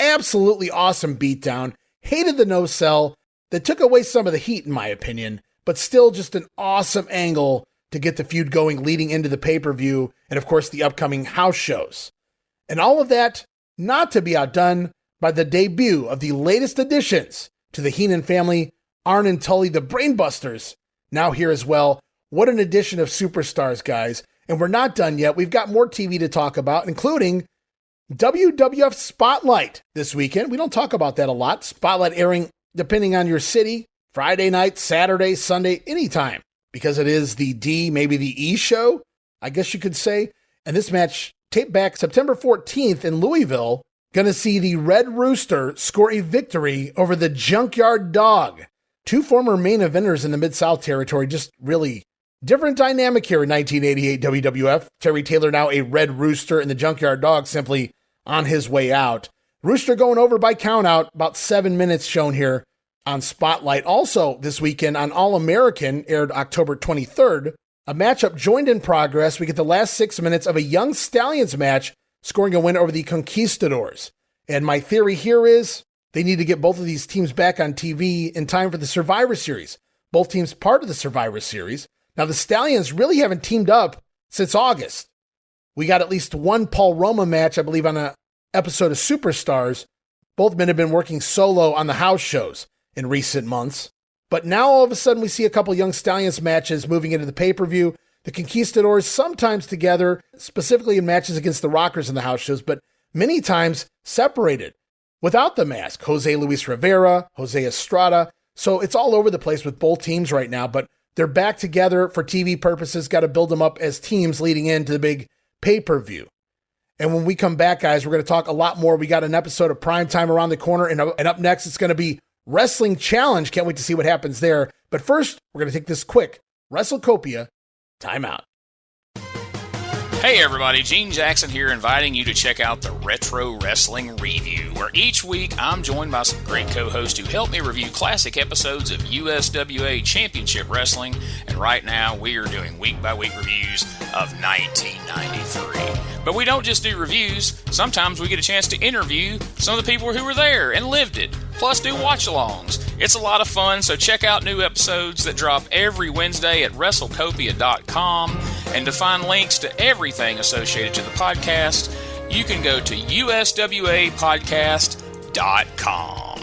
Absolutely awesome beatdown. Hated the no-sell. That took away some of the heat, in my opinion, but still just an awesome angle to get the feud going leading into the pay-per-view and, of course, the upcoming house shows. And all of that not to be outdone by the debut of the latest additions to the Heenan family, Arn and Tully, the Brainbusters, now here as well. What an addition of superstars, guys. And we're not done yet. We've got more TV to talk about, including WWF Spotlight this weekend. We don't talk about that a lot. Spotlight airing, depending on your city, Friday night, Saturday, Sunday, anytime, because it is the D, maybe the E show, I guess you could say. And this match taped back September 14th in Louisville. Going to see the Red Rooster score a victory over the Junkyard Dog. Two former main eventers in the Mid-South territory, just really different dynamic here in 1988 WWF. Terry Taylor now a Red Rooster, and the Junkyard Dog simply on his way out. Rooster going over by countout, about 7 minutes shown here on Spotlight. Also this weekend on All-American, aired October 23rd, a matchup joined in progress. We get the last 6 minutes of a Young Stallions match, scoring a win over the Conquistadors. And my theory here is they need to get both of these teams back on TV in time for the Survivor Series. Both teams part of the Survivor Series. Now, the Stallions really haven't teamed up since August. We got at least one Paul Roma match, I believe, on an episode of Superstars. Both men have been working solo on the house shows in recent months. But now all of a sudden we see a couple Young Stallions matches moving into the pay-per-view. The Conquistadors sometimes together, specifically in matches against the Rockers in the house shows, but many times separated without the mask. Jose Luis Rivera, Jose Estrada. So it's all over the place with both teams right now, but they're back together for TV purposes. Got to build them up as teams leading into the big pay-per-view. And when we come back, guys, we're going to talk a lot more. We got an episode of Primetime around the corner, and up next it's going to be Wrestling Challenge. Can't wait to see what happens there. But first, we're going to take this quick WrestleCopia timeout. Hey everybody, Gene Jackson here, inviting you to check out the Retro Wrestling Review, where each week I'm joined by some great co-hosts who help me review classic episodes of USWA Championship Wrestling, and right now we are doing week-by-week reviews of 1993. But we don't just do reviews, sometimes we get a chance to interview some of the people who were there and lived it, plus do watch-alongs. It's a lot of fun, so check out new episodes that drop every Wednesday at WrestleCopia.com, and to find links to everything associated to the podcast, you can go to USWApodcast.com.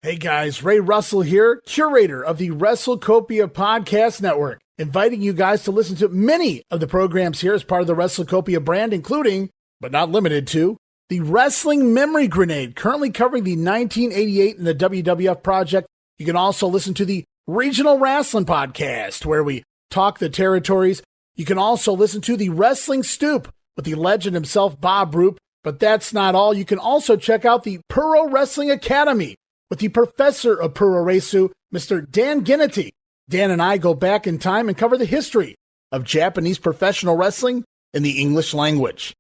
Hey guys, Ray Russell here, curator of the WrestleCopia Podcast Network, inviting you guys to listen to many of the programs here as part of the WrestleCopia brand, including, but not limited to, the Wrestling Memory Grenade, currently covering the 1988 and the WWF project. You can also listen to the Regional Wrestling Podcast, where we talk the territories. You can also listen to the Wrestling Stoop with the legend himself, Bob Roop. But that's not all. You can also check out the Puro Wrestling Academy with the professor of Puro Resu, Mr. Dan Ginnity. Dan and I go back in time and cover the history of Japanese professional wrestling in the English language.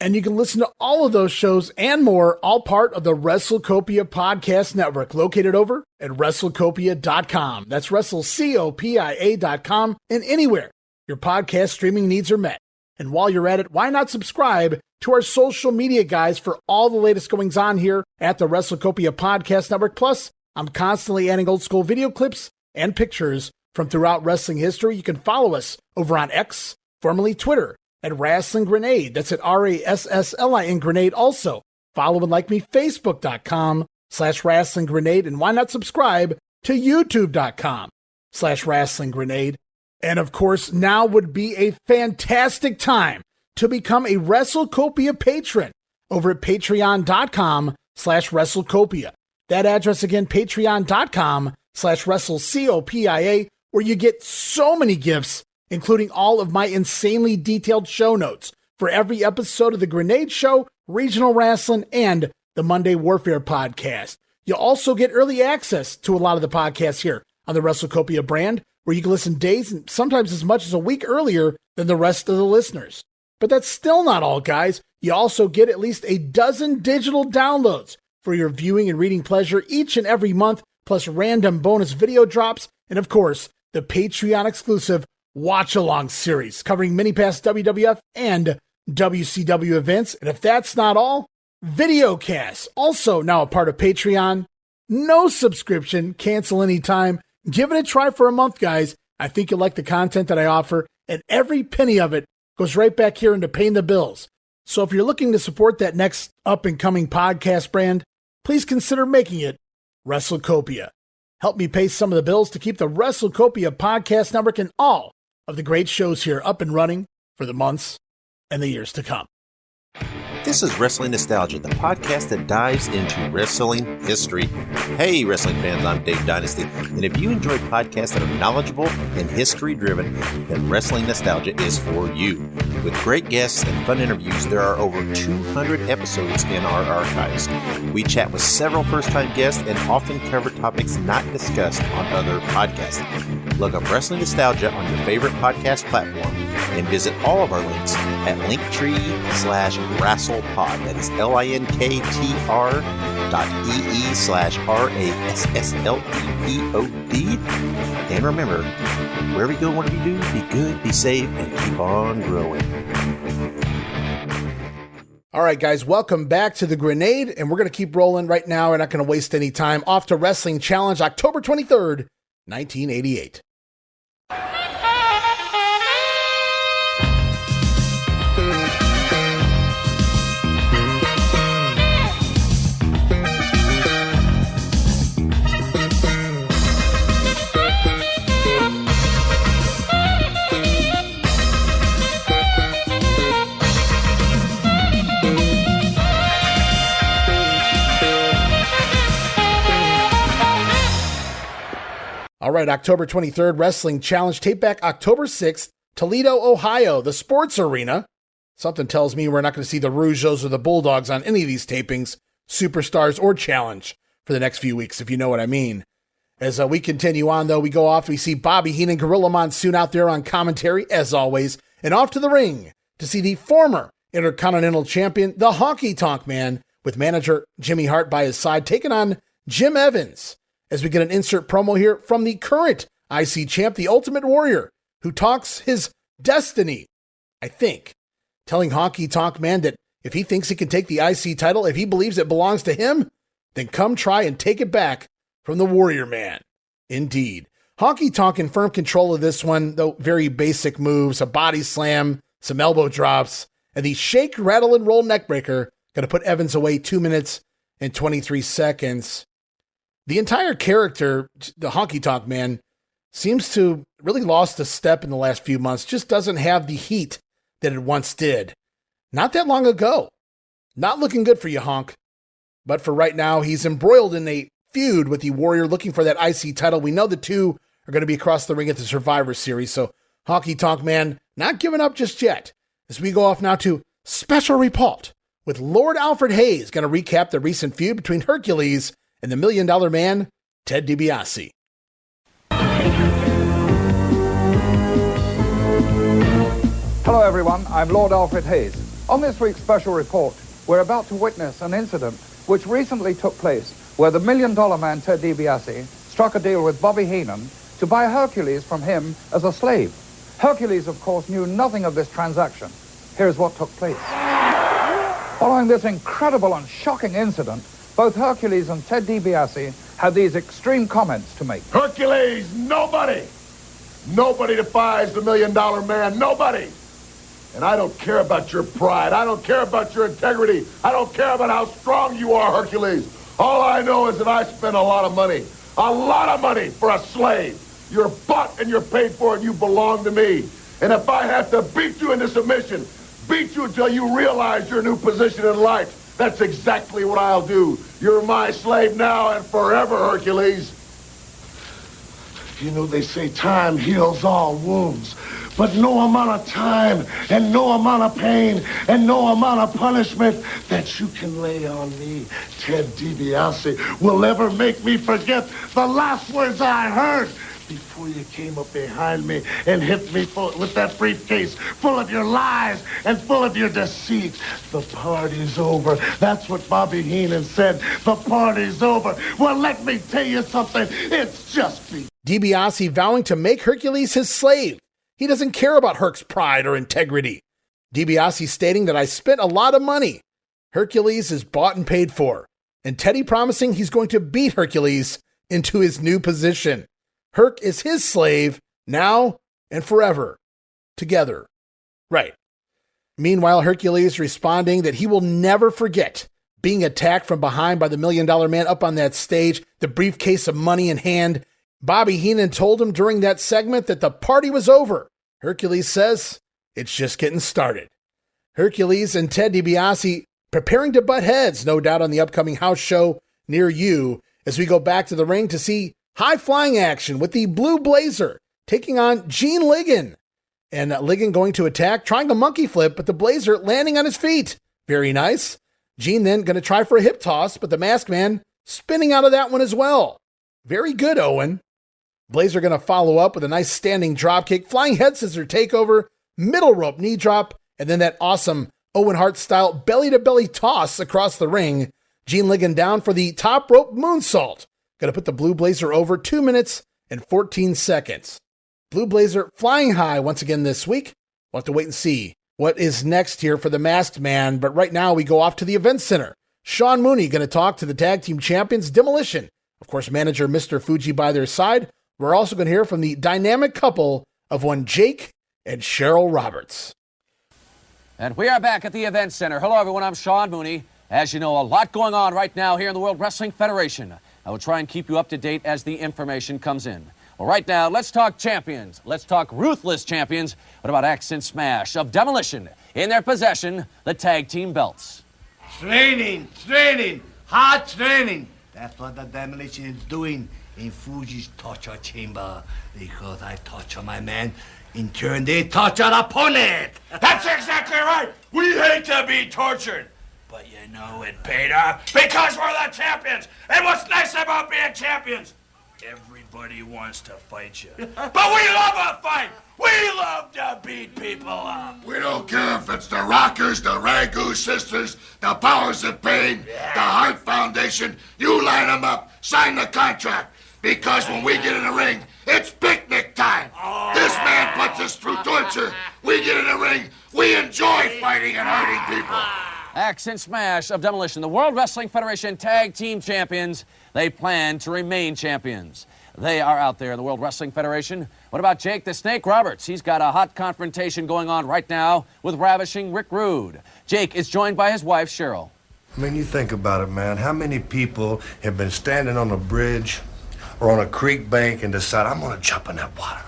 And you can listen to all of those shows and more, all part of the WrestleCopia Podcast Network, located over at WrestleCopia.com. That's WrestleCopia.com, and anywhere your podcast streaming needs are met. And while you're at it, why not subscribe to our social media guys for all the latest goings on here at the WrestleCopia Podcast Network. Plus, I'm constantly adding old school video clips and pictures from throughout wrestling history. You can follow us over on X, formerly Twitter, at Wrestling Grenade. That's at RASSLIN Grenade. Also, follow and like me, Facebook.com/Wrestling Grenade. And why not subscribe to YouTube.com/Wrestling Grenade. And of course, now would be a fantastic time to become a WrestleCopia patron over at Patreon.com/WrestleCopia. That address again, Patreon.com/WrestleCopia, where you get so many gifts, including all of my insanely detailed show notes for every episode of The Grenade Show, Regional Wrestling, and the Monday Warfare podcast. You'll also get early access to a lot of the podcasts here on the WrestleCopia brand, where you can listen days and sometimes as much as a week earlier than the rest of the listeners. But that's still not all, guys. You also get at least a dozen digital downloads for your viewing and reading pleasure each and every month, plus random bonus video drops, and of course, the Patreon exclusive Watch Along series covering mini past WWF and WCW events. And if that's not all, videocasts, also now a part of Patreon. No subscription, cancel anytime. Give it a try for a month, guys. I think you'll like the content that I offer, and every penny of it goes right back here into paying the bills. So if you're looking to support that next up-and-coming podcast brand, please consider making it WrestleCopia. Help me pay some of the bills to keep the WrestleCopia podcast network and all of the great shows here up and running for the months and the years to come. This is Wrestling Nostalgia, the podcast that dives into wrestling history. Hey, wrestling fans, I'm Dave Dynasty, and if you enjoy podcasts that are knowledgeable and history-driven, then Wrestling Nostalgia is for you. With great guests and fun interviews, there are over 200 episodes in our archives. We chat with several first-time guests and often cover topics not discussed on other podcasts. Look up Wrestling Nostalgia on your favorite podcast platform and visit all of our links at linktree/WrestlePod. That is linktr.ee/RASSLEPOD. And remember, wherever you go, whatever you do, be good, be safe, and keep on growing. All right, guys, welcome back to The Grenade, and we're going to keep rolling right now. We're not going to waste any time. Off to Wrestling Challenge, October 23rd, 1988. All right, October 23rd, Wrestling Challenge, tape back October 6th, Toledo, Ohio, the sports arena. Something tells me we're not going to see the Rougeos or the Bulldogs on any of these tapings, Superstars or Challenge, for the next few weeks, if you know what I mean. As we continue on, though, we go off, we see Bobby Heenan, Gorilla Monsoon out there on commentary, as always, and off to the ring to see the former Intercontinental Champion, the Honky Tonk Man, with manager Jimmy Hart by his side, taking on Jim Evans. As we get an insert promo here from the current IC champ, the Ultimate Warrior, who talks his destiny, I think, telling Honky Tonk Man that if he thinks he can take the IC title, if he believes it belongs to him, then come try and take it back from the Warrior Man. Indeed. Honky Tonk in firm control of this one, though very basic moves, a body slam, some elbow drops, and the shake, rattle, and roll neckbreaker, going to put Evans away 2 minutes and 23 seconds. The entire character, the Honky Tonk Man, seems to really lost a step in the last few months, just doesn't have the heat that it once did. Not that long ago. Not looking good for you, Honk. But for right now, he's embroiled in a feud with the Warrior looking for that IC title. We know the two are going to be across the ring at the Survivor Series, so Honky Tonk Man not giving up just yet. As we go off now to Special Report with Lord Alfred Hayes, going to recap the recent feud between Hercules and the $1 Million Man, Ted DiBiase. Hello everyone, I'm Lord Alfred Hayes. On this week's special report, we're about to witness an incident which recently took place where the $1 Million Man, Ted DiBiase, struck a deal with Bobby Heenan to buy Hercules from him as a slave. Hercules, of course, knew nothing of this transaction. Here's what took place. Following this incredible and shocking incident, both Hercules and Ted DiBiase had these extreme comments to make. Hercules, nobody defies the $1 Million Man, nobody. And I don't care about your pride. I don't care about your integrity. I don't care about how strong you are, Hercules. All I know is that I spent a lot of money for a slave. You're bought and you're paid for and you belong to me. And if I have to beat you into submission, beat you until you realize your new position in life, that's exactly what I'll do. You're my slave now and forever, Hercules. You know, they say time heals all wounds, but no amount of time and no amount of pain and no amount of punishment that you can lay on me, Ted DiBiase, will ever make me forget the last words I heard before you came up behind me and hit me with that briefcase full of your lies and full of your deceit. The party's over. That's what Bobby Heenan said. The party's over. Well, let me tell you something. It's just begun. DiBiase vowing to make Hercules his slave. He doesn't care about Herc's pride or integrity. DiBiase stating that I spent a lot of money. Hercules is bought and paid for. And Teddy promising he's going to beat Hercules into his new position. Herc is his slave now and forever. Together. Right. Meanwhile, Hercules responding that he will never forget being attacked from behind by the $1 Million Man up on that stage, the briefcase of money in hand. Bobby Heenan told him during that segment that the party was over. Hercules says it's just getting started. Hercules and Ted DiBiase preparing to butt heads, no doubt, on the upcoming house show near you, as we go back to the ring to see high-flying action with the Blue Blazer taking on Gene Ligon. And Ligon going to attack, trying a monkey flip, but the Blazer landing on his feet. Very nice. Gene then going to try for a hip toss, but the Masked Man spinning out of that one as well. Very good, Owen. Blazer going to follow up with a nice standing dropkick, flying head scissor takeover, middle rope knee drop, and then that awesome Owen Hart-style belly-to-belly toss across the ring. Gene Ligon down for the top rope moonsault. Going to put the Blue Blazer over 2 minutes and 14 seconds. Blue Blazer flying high once again this week. We'll have to wait and see what is next here for the Masked Man. But right now we go off to the event center. Sean Mooney going to talk to the tag team champions, Demolition. Of course, manager Mr. Fuji by their side. We're also going to hear from the dynamic couple of one Jake and Cheryl Roberts. And we are back at the event center. Hello, everyone. I'm Sean Mooney. As you know, a lot going on right now here in the World Wrestling Federation. I will try and keep you up to date as the information comes in. Well, right now, let's talk champions. Let's talk ruthless champions. What about Accent Smash of Demolition? In their possession, the tag team belts. Training, hard training. That's what the Demolition is doing in Fuji's torture chamber. Because I torture my man, in turn they torture the opponent. That's exactly right. We hate to be tortured. But you know it, Peter. Because we're the champions. And what's nice about being champions? Everybody wants to fight you. But we love a fight. We love to beat people up. We don't care if it's the Rockers, the Ragu Sisters, the Powers of Pain, the Heart Foundation. You line them up, sign the contract. Because when we get in the ring, it's picnic time. This man puts us through torture. We get in the ring, we enjoy fighting and hurting people. Accent Smash of Demolition, the World Wrestling Federation Tag Team Champions. They plan to remain champions. They are out there in the World Wrestling Federation. What about Jake the Snake Roberts? He's got a hot confrontation going on right now with Ravishing Rick Rude. Jake is joined by his wife, Cheryl. I mean, you think about it, man. How many people have been standing on a bridge or on a creek bank and decide, I'm going to jump in that water.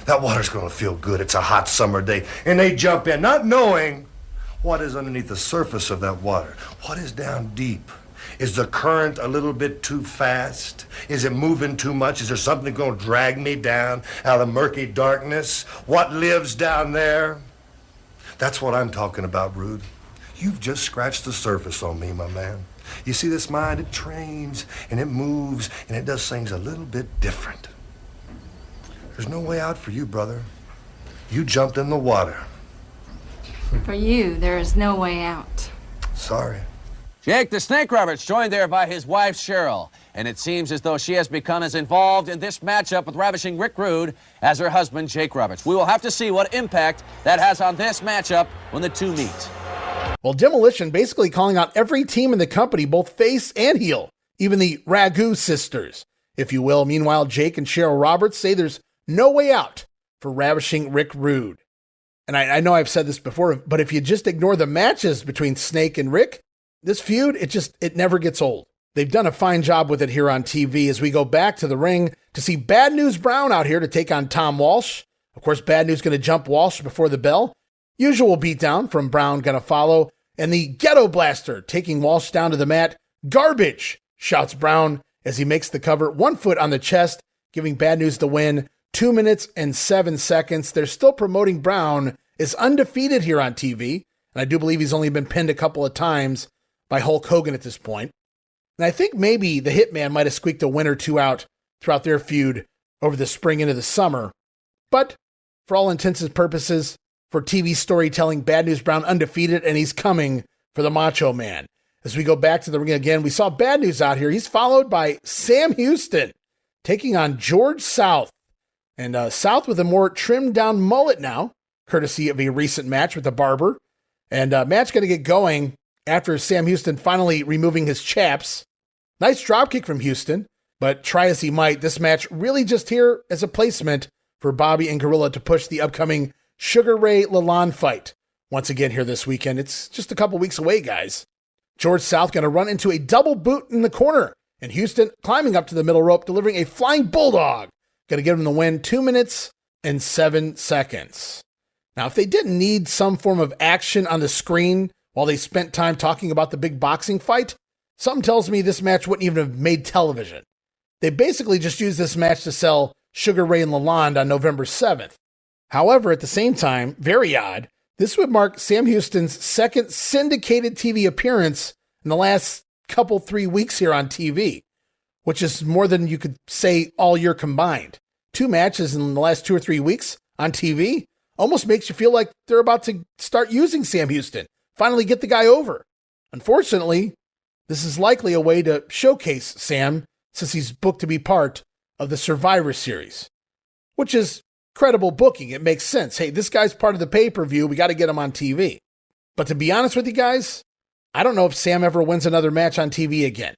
That water's going to feel good. It's a hot summer day. And they jump in, not knowing what is underneath the surface of that water. What is down deep? Is the current a little bit too fast? Is it moving too much? Is there something going to drag me down out of the murky darkness? What lives down there? That's what I'm talking about, Rude. You've just scratched the surface on me, my man. You see, this mind, it trains and it moves and it does things a little bit different. There's no way out for you, brother. You jumped in the water. For you, there is no way out. Sorry. Jake the Snake Roberts, joined there by his wife, Cheryl. And it seems as though she has become as involved in this matchup with Ravishing Rick Rude as her husband, Jake Roberts. We will have to see what impact that has on this matchup when the two meet. Well, Demolition basically calling out every team in the company, both face and heel, even the Ragu Sisters, if you will. Meanwhile, Jake and Cheryl Roberts say there's no way out for Ravishing Rick Rude. And I know I've said this before, but if you just ignore the matches between Snake and Rick, this feud, it never gets old. They've done a fine job with it here on TV as we go back to the ring to see Bad News Brown out here to take on Tom Walsh. Of course, Bad News going to jump Walsh before the bell. Usual beatdown from Brown going to follow. And the Ghetto Blaster taking Walsh down to the mat. Garbage, shouts Brown as he makes the cover. 1 foot on the chest, giving Bad News the win. 2 minutes and 7 seconds. They're still promoting Brown is undefeated here on TV. And I do believe he's only been pinned a couple of times by Hulk Hogan at this point. And I think maybe the Hitman might have squeaked a win or two out throughout their feud over the spring into the summer. But for all intents and purposes, for TV storytelling, Bad News Brown undefeated, and he's coming for the Macho Man. As we go back to the ring again, we saw Bad News out here. He's followed by Sam Houston taking on George South. And South with a more trimmed down mullet now, courtesy of a recent match with the barber. And match going to get going after Sam Houston finally removing his chaps. Nice dropkick from Houston, but try as he might, this match really just here as a placement for Bobby and Gorilla to push the upcoming Sugar Ray Lalonde fight. Once again here this weekend. It's just a couple weeks away, guys. George South going to run into a double boot in the corner, and Houston climbing up to the middle rope, delivering a flying bulldog. Going to give him the win, 2 minutes and 7 seconds. Now, if they didn't need some form of action on the screen while they spent time talking about the big boxing fight, something tells me this match wouldn't even have made television. They basically just used this match to sell Sugar Ray and Lalonde on November 7th. However, at the same time, very odd, this would mark Sam Houston's second syndicated TV appearance in the last 3 weeks here on TV, which is more than you could say all year combined. 2 matches in the last 2 or 3 weeks on TV almost makes you feel like they're about to start using Sam Houston, finally get the guy over. Unfortunately, this is likely a way to showcase Sam since he's booked to be part of the Survivor Series, which is credible booking. It makes sense. Hey, this guy's part of the pay-per-view. We got to get him on TV. But to be honest with you guys, I don't know if Sam ever wins another match on TV again.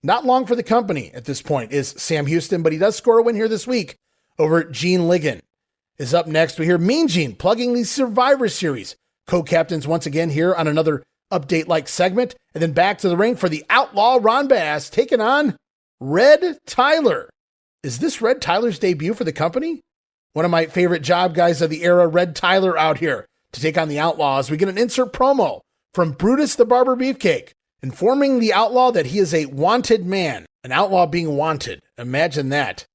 Not long for the company at this point is Sam Houston, but he does score a win here this week over Gene Ligon. Is up next. We hear Mean Gene plugging the Survivor Series. Co-captains once again here on another update-like segment. And then back to the ring for the Outlaw Ron Bass taking on Red Tyler. Is this Red Tyler's debut for the company? One of my favorite job guys of the era, Red Tyler, out here to take on the Outlaws. We get an insert promo from Brutus the Barber Beefcake, informing the Outlaw that he is a wanted man. An outlaw being wanted. Imagine that.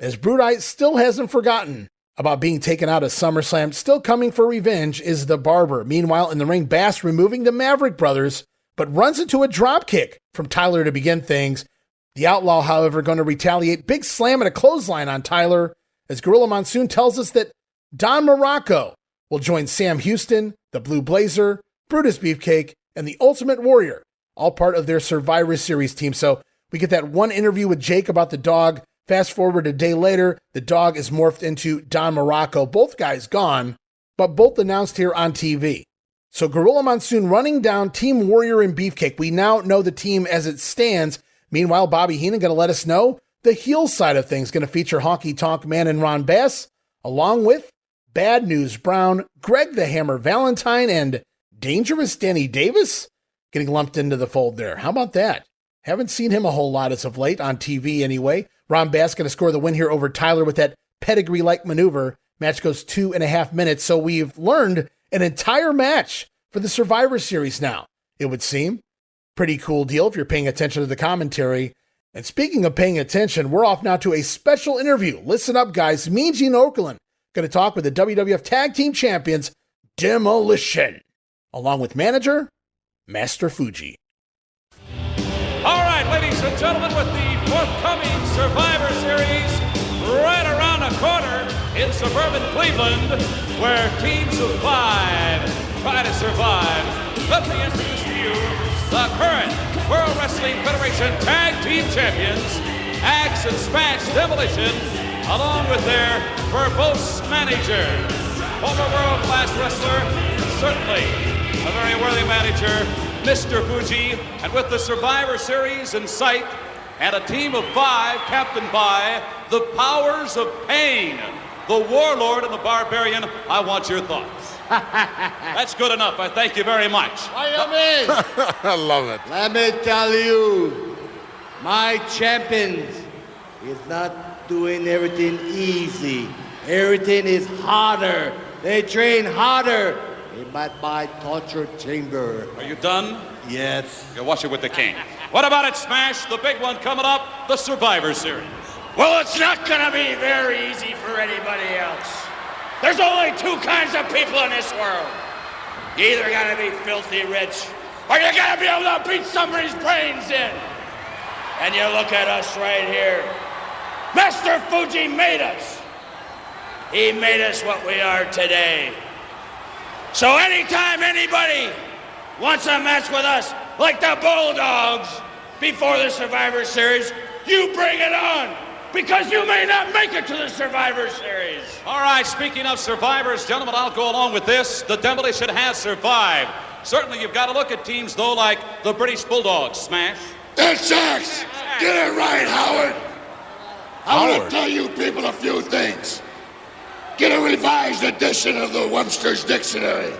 As Brutus still hasn't forgotten about being taken out of SummerSlam, still coming for revenge is the Barber. Meanwhile, in the ring, Bass removing the Maverick brothers, but runs into a dropkick from Tyler to begin things. The Outlaw, however, going to retaliate. Big slam and a clothesline on Tyler, as Gorilla Monsoon tells us that Don Morocco will join Sam Houston, the Blue Blazer, Brutus Beefcake, and the Ultimate Warrior, all part of their Survivor Series team. So we get that one interview with Jake about the dog. Fast forward a day later, the dog is morphed into Don Morocco. Both guys gone, but both announced here on TV. So Gorilla Monsoon running down Team Warrior and Beefcake. We now know the team as it stands. Meanwhile, Bobby Heenan going to let us know the heel side of things, going to feature Honky Tonk Man and Ron Bass, along with Bad News Brown, Greg the Hammer Valentine, and Dangerous Danny Davis getting lumped into the fold there. How about that? Haven't seen him a whole lot as of late, on TV anyway. Ron Bass going to score the win here over Tyler with that pedigree-like maneuver. Match goes 2.5 minutes, so we've learned an entire match for the Survivor Series now, it would seem. Pretty cool deal if you're paying attention to the commentary. And speaking of paying attention, we're off now to a special interview. Listen up, guys. Mean Gene Okerlund going to talk with the WWF Tag Team Champions, Demolition, along with manager, Master Fuji. All right, ladies and gentlemen, with the forthcoming Survivor Series right around the corner in suburban Cleveland, where teams of 5 try to survive, let me introduce to you the current World Wrestling Federation Tag Team Champions, Axe and Smash Demolition, along with their verbose manager, former world-class wrestler, certainly a very worthy manager, Mr. Fuji, and with the Survivor Series in sight and a team of 5 captained by the Powers of Pain, the Warlord and the Barbarian, I want your thoughts. That's good enough. I thank you very much. What do you mean? I love it. Let me tell you, my champions is not doing everything easy. Everything is harder. They train harder. They might buy torture chamber. Are you done? Yes. You watch it with the king. What about it, Smash? The big one coming up, the Survivor Series. Well, it's not gonna be very easy for anybody else. There's only 2 kinds of people in this world. You either gotta be filthy rich, or you gotta be able to beat somebody's brains in. And you look at us right here. Mr. Fuji made us. He made us what we are today. So anytime anybody wants a match with us, like the Bulldogs, before the Survivor Series, you bring it on, because you may not make it to the Survivor Series. All right, speaking of survivors, gentlemen, I'll go along with this. The Demolition has survived. Certainly, you've got to look at teams, though, like the British Bulldogs. Smash. That's Sharks. Get it right, Howard. I want to tell you people a few things. Get a revised edition of the Webster's Dictionary.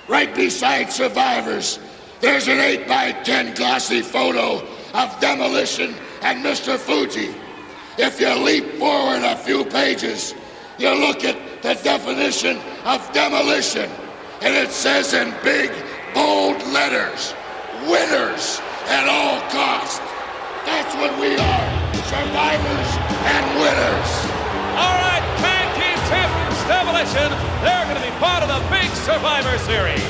Right beside survivors, there's an 8x10 glossy photo of Demolition and Mr. Fuji. If you leap forward a few pages, you look at the definition of demolition, and it says in big, bold letters, winners at all costs. That's what we are, survivors and winners. All right, tag team champions, Demolition. They're going to be part of the big Survivor Series.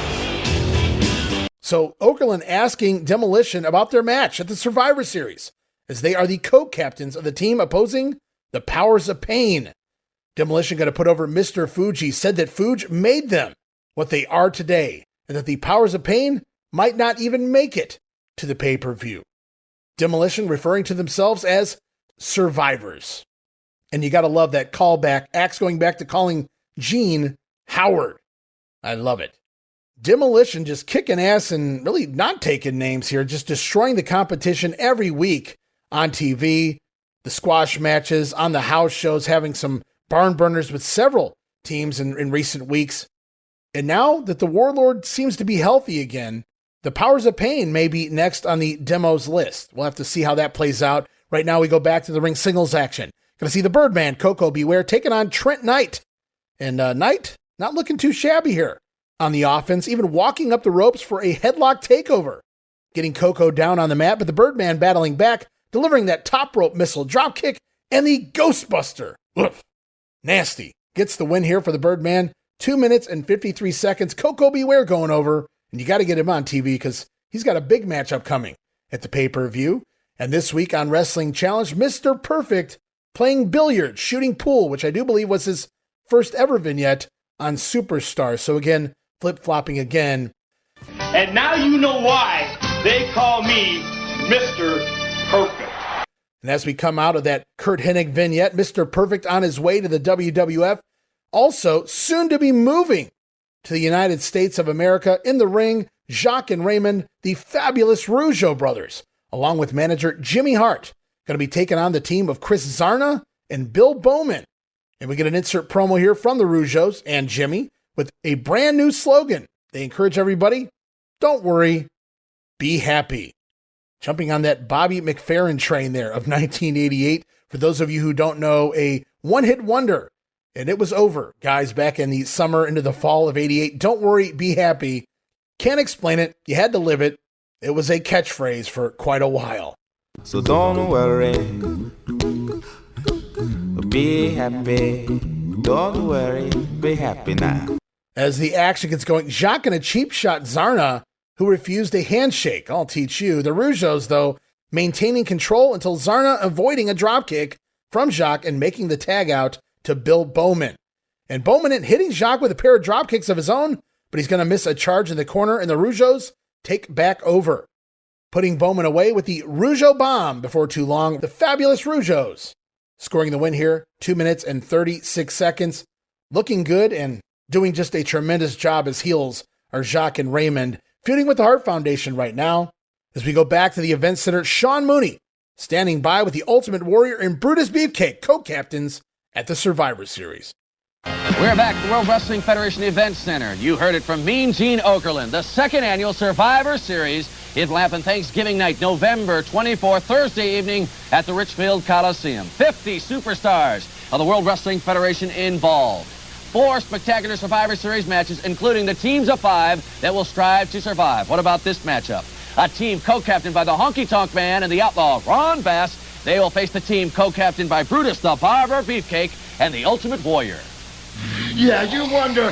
So Okerlund asking Demolition about their match at the Survivor Series, as they are the co-captains of the team opposing the Powers of Pain. Demolition going to put over Mr. Fuji, said that Fuji made them what they are today, and that the Powers of Pain might not even make it to the pay-per-view. Demolition referring to themselves as survivors. And you got to love that callback, Axe going back to calling Gene Howard. I love it. Demolition just kicking ass and really not taking names here, just destroying the competition every week on TV, the squash matches, on the house shows, having some barn burners with several teams in recent weeks. And now that the Warlord seems to be healthy again, the Powers of Pain may be next on the demos list. We'll have to see how that plays out. Right now we go back to the ring singles action. Going to see the Birdman, Coco Beware, taking on Trent Knight. And Knight, not looking too shabby here on the offense, even walking up the ropes for a headlock takeover. Getting Coco down on the mat, but the Birdman battling back, delivering that top rope missile dropkick, and the Ghostbuster. Oof. Nasty. Gets the win here for the Birdman. 2 minutes and 53 seconds. Coco Beware going over, and you got to get him on TV because he's got a big matchup coming at the pay-per-view. And this week on Wrestling Challenge, Mr. Perfect playing billiards, shooting pool, which I do believe was his first ever vignette on Superstar. So again, flip-flopping again. And now you know why they call me Mr. Perfect. And as we come out of that Kurt Hennig vignette, Mr. Perfect on his way to the WWF, also soon to be moving to the United States of America. In the ring, Jacques and Raymond, the fabulous Rougeau brothers, along with manager Jimmy Hart, going to be taking on the team of Chris Zarna and Bill Bowman. And we get an insert promo here from the Rougeaus and Jimmy with a brand new slogan. They encourage everybody, don't worry, be happy. Jumping on that Bobby McFerrin train there of 1988. For those of you who don't know, a one-hit wonder. And it was over, guys, back in the summer into the fall of 88. Don't worry, be happy. Can't explain it. You had to live it. It was a catchphrase for quite a while. So don't worry, be happy. Don't worry, be happy now. As the action gets going, Jacques and a cheap shot Zarna, who refused a handshake. I'll teach you. The Rougeaus, though, maintaining control until Zarna avoiding a dropkick from Jacques and making the tag out to Bill Bowman. And Bowman hitting Jacques with a pair of dropkicks of his own, but he's going to miss a charge in the corner, and the Rougeaus take back over, putting Bowman away with the Rougeau bomb before too long. The fabulous Rougeaus scoring the win here, 2 minutes and 36 seconds. Looking good and doing just a tremendous job as heels are Jacques and Raymond, feuding with the Hart Foundation right now. As we go back to the event center, Sean Mooney standing by with the Ultimate Warrior and Brutus Beefcake, co-captains at the Survivor Series. We're back at the World Wrestling Federation Event Center. You heard it from Mean Gene Okerlund. The second annual Survivor Series. It will happen Thanksgiving night, November 24th, Thursday evening at the Richfield Coliseum. 50 superstars of the World Wrestling Federation involved. 4 spectacular Survivor Series matches, including the teams of 5 that will strive to survive. What about this matchup? A team co-captained by the Honky Tonk Man and the Outlaw Ron Bass. They will face the team co-captained by Brutus the Barber Beefcake and the Ultimate Warrior. Yeah, you wonder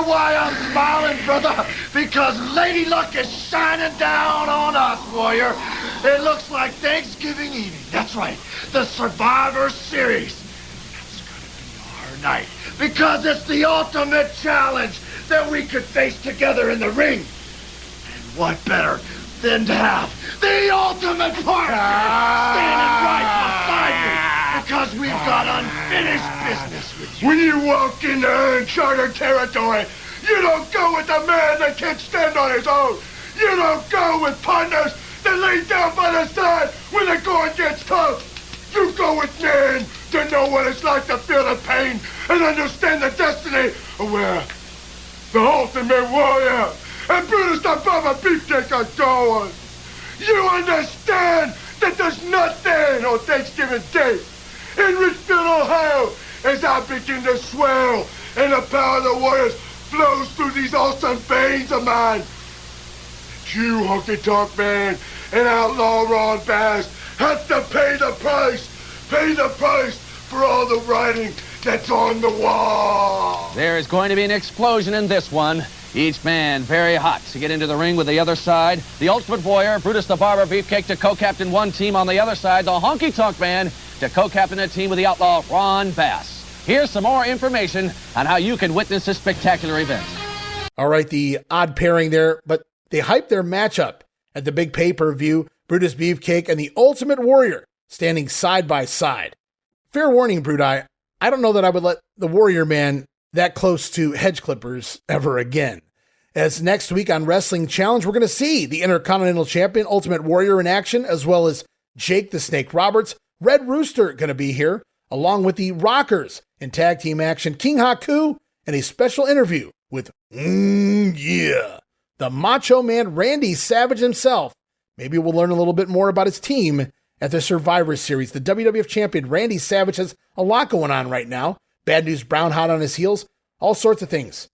why I'm smiling, brother? Because Lady Luck is shining down on us, warrior. It looks like Thanksgiving evening. That's right. the Survivor Series. That's gonna be our night because it's the ultimate challenge that we could face together in the ring. And what better than to have the ultimate partner standing right beside me because we've got unfinished business with you. When you walk into uncharted territory, you don't go with a man that can't stand on his own. You don't go with partners that lay down by the side when the going gets tough. You go with men that know what it's like to feel the pain and understand the destiny of where the ultimate warrior and Brutus the Barber Beefcake are going. You understand that there's nothing on Thanksgiving Day in Richfield, Ohio, as I begin to swell and the power of the warriors flows through these awesome veins of mine. You, Honky Tonk Man, and Outlaw Ron Bass have to pay the price for all the writing that's on the wall. There is going to be an explosion in this one. Each man very hot to get into the ring with the other side. The Ultimate Warrior, Brutus the Barber Beefcake, to co-captain one team on the other side. The Honky Tonk Man to co-captain a team with the Outlaw Ron Bass. Here's some more information on how you can witness this spectacular event. All right, the odd pairing there, but they hyped their matchup at the big pay-per-view, Brutus Beefcake and the Ultimate Warrior standing side by side. Fair warning, Brudi, I don't know that I would let the Warrior Man that close to hedge clippers ever again. As next week on Wrestling Challenge, we're going to see the Intercontinental Champion, Ultimate Warrior, in action, as well as Jake the Snake Roberts. Red Rooster going to be here, along with the Rockers in tag team action, King Haku, and a special interview with the Macho Man Randy Savage himself. Maybe we'll learn a little bit more about his team at the Survivor Series. The WWF Champion Randy Savage has a lot going on right now. Bad News Brown hot on his heels, all sorts of things.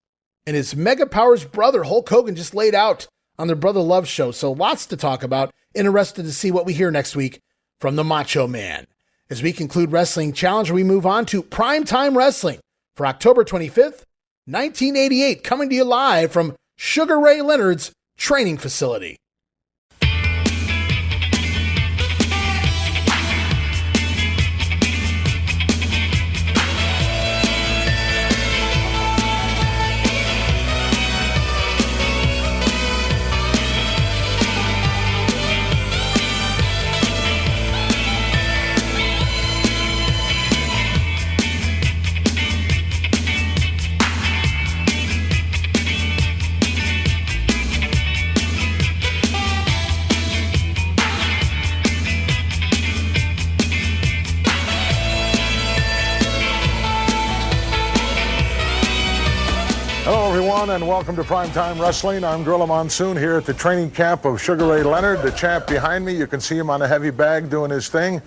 And his Mega Powers brother, Hulk Hogan, just laid out on their Brother Love show. So lots to talk about. Interested to see what we hear next week from the Macho Man. As we conclude Wrestling Challenge, we move on to Primetime Wrestling for October 25th, 1988, coming to you live from Sugar Ray Leonard's training facility. And welcome to Primetime Wrestling. I'm Gorilla Monsoon here at the training camp of Sugar Ray Leonard, the champ behind me. You can see him on a heavy bag doing his thing.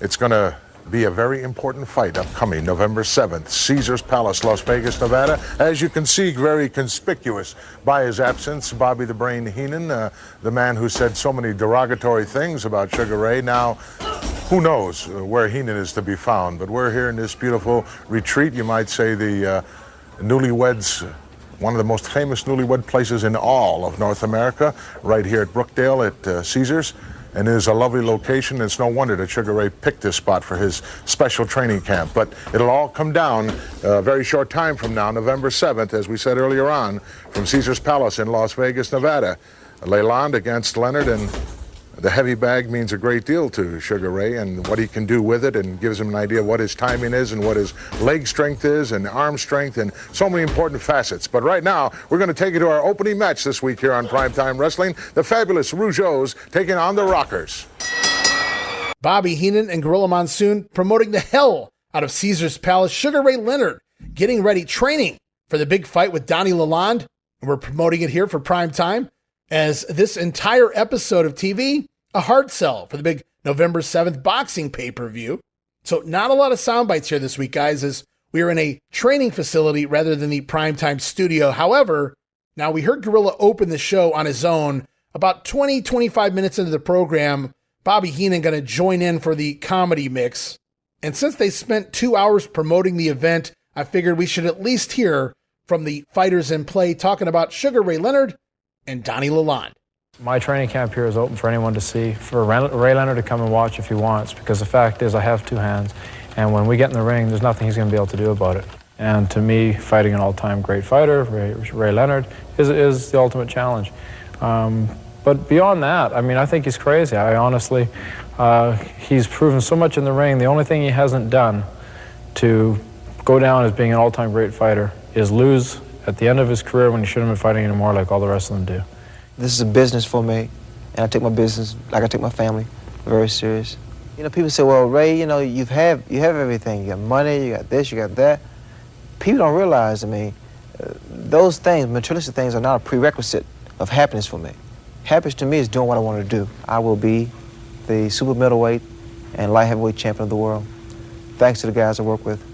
It's going to be a very important fight upcoming November 7th, Caesars Palace, Las Vegas, Nevada. As you can see, very conspicuous by his absence, Bobby the Brain Heenan, the man who said so many derogatory things about Sugar Ray. Now, who knows where Heenan is to be found, but we're here in this beautiful retreat, you might say the newlyweds, one of the most famous newlywed places in all of North America, right here at Brookdale at Caesars. And it is a lovely location. It's no wonder that Sugar Ray picked this spot for his special training camp. But it'll all come down a very short time from now, November 7th, as we said earlier on, from Caesars Palace in Las Vegas, Nevada. Leland against Leonard, and the heavy bag means a great deal to Sugar Ray and what he can do with it, and gives him an idea of what his timing is and what his leg strength is and arm strength and so many important facets. But right now, we're going to take you to our opening match this week here on Primetime Wrestling. The fabulous Rougeaus taking on the Rockers. Bobby Heenan and Gorilla Monsoon promoting the hell out of Caesars Palace. Sugar Ray Leonard getting ready, training for the big fight with Donnie Lalonde. And we're promoting it here for Primetime, as this entire episode of TV, a hard sell for the big November 7th boxing pay-per-view. So not a lot of sound bites here this week, guys, as we are in a training facility rather than the Primetime studio. However, now we heard Gorilla open the show on his own. About 20-25 minutes into the program, Bobby Heenan going to join in for the comedy mix. And since they spent 2 hours promoting the event, I figured we should at least hear from the fighters in play talking about Sugar Ray Leonard and Donnie Lalonde. My training camp here is open for anyone to see, for Ray Leonard to come and watch if he wants, because the fact is I have 2 hands, and when we get in the ring, there's nothing he's going to be able to do about it. And to me, fighting an all-time great fighter, Ray Leonard, is the ultimate challenge. But beyond that, I mean, I think he's crazy. I honestly, he's proven so much in the ring. The only thing he hasn't done to go down as being an all-time great fighter is lose at the end of his career when he shouldn't have been fighting anymore like all the rest of them do. This is a business for me, and I take my business, like I take my family, very serious. You know, people say, well, Ray, you know, you have everything. You got money, you got this, you got that. People don't realize, I mean, those things, materialistic things, are not a prerequisite of happiness for me. Happiness to me is doing what I want to do. I will be the super middleweight and light heavyweight champion of the world, thanks to the guys I work with.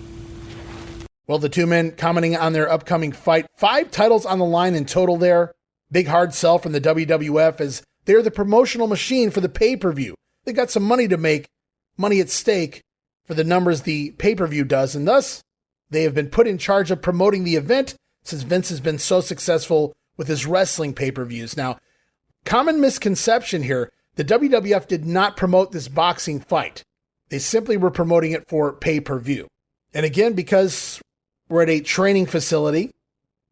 Well, the 2 men commenting on their upcoming fight. 5 titles on the line in total there. Big hard sell from the WWF as they're the promotional machine for the pay-per-view. They got some money to make, money at stake for the numbers the pay-per-view does, and thus they have been put in charge of promoting the event since Vince has been so successful with his wrestling pay-per-views. Now, common misconception here, the WWF did not promote this boxing fight. They simply were promoting it for pay-per-view. And again, because we're at a training facility,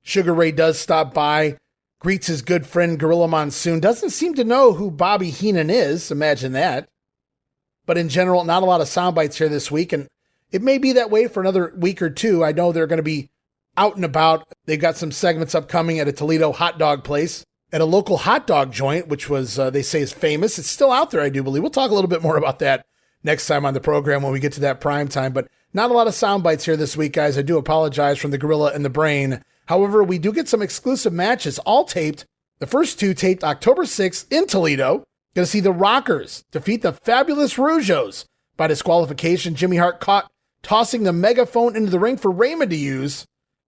Sugar Ray does stop by, greets his good friend Gorilla Monsoon, doesn't seem to know who Bobby Heenan is, imagine that. But in general, not a lot of sound bites here this week, and it may be that way for another week or two. I know they're going to be out and about. They've got some segments upcoming at a Toledo hot dog place, at a local hot dog joint, which was, they say, is famous. It's still out there, I do believe. We'll talk a little bit more about that next time on the program when we get to that prime time, but not a lot of sound bites here this week, guys. I do apologize from the Gorilla and the Brain. However, we do get some exclusive matches, all taped. The first 2 taped October 6th in Toledo. Going to see the Rockers defeat the Fabulous Rougeos by disqualification. Jimmy Hart caught tossing the megaphone into the ring for Raymond to use.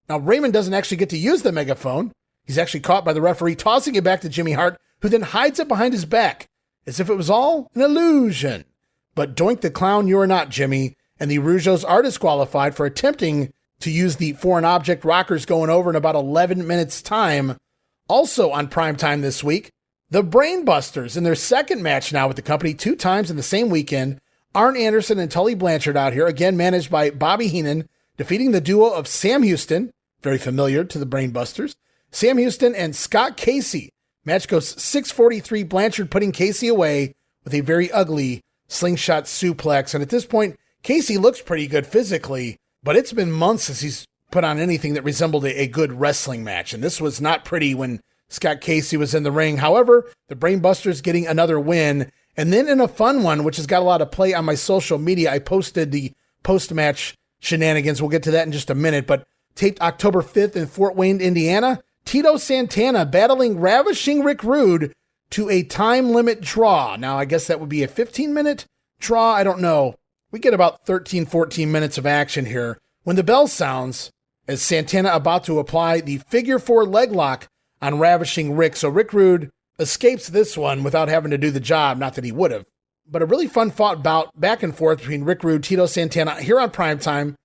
Now, Raymond doesn't actually get to use the megaphone. He's actually caught by the referee tossing it back to Jimmy Hart, who then hides it behind his back as if it was all an illusion. But doink the clown, you are not, Jimmy. And the Rougeos are disqualified for attempting to use the foreign object. Rockers going over in about 11 minutes time. Also on primetime this week, the Brainbusters in their second match now with the company 2 times in the same weekend. Arn Anderson and Tully Blanchard out here, again managed by Bobby Heenan, defeating the duo of Sam Houston, very familiar to the Brainbusters, Sam Houston and Scott Casey. Match goes 6:43, Blanchard putting Casey away with a very ugly slingshot suplex. And at this point, Casey looks pretty good physically, but it's been months since he's put on anything that resembled a good wrestling match. And this was not pretty when Scott Casey was in the ring. However, the Brainbusters getting another win. And then in a fun one, which has got a lot of play on my social media, I posted the post-match shenanigans. We'll get to that in just a minute. But taped October 5th in Fort Wayne, Indiana, Tito Santana battling Ravishing Rick Rude to a time limit draw. Now, I guess that would be a 15-minute draw. I don't know. We get about 13, 14 minutes of action here when the bell sounds as Santana about to apply the figure 4 leg lock on Ravishing Rick. So Rick Rude escapes this one without having to do the job. Not that he would have. But a really fun fought bout back and forth between Rick Rude, Tito Santana here on primetime.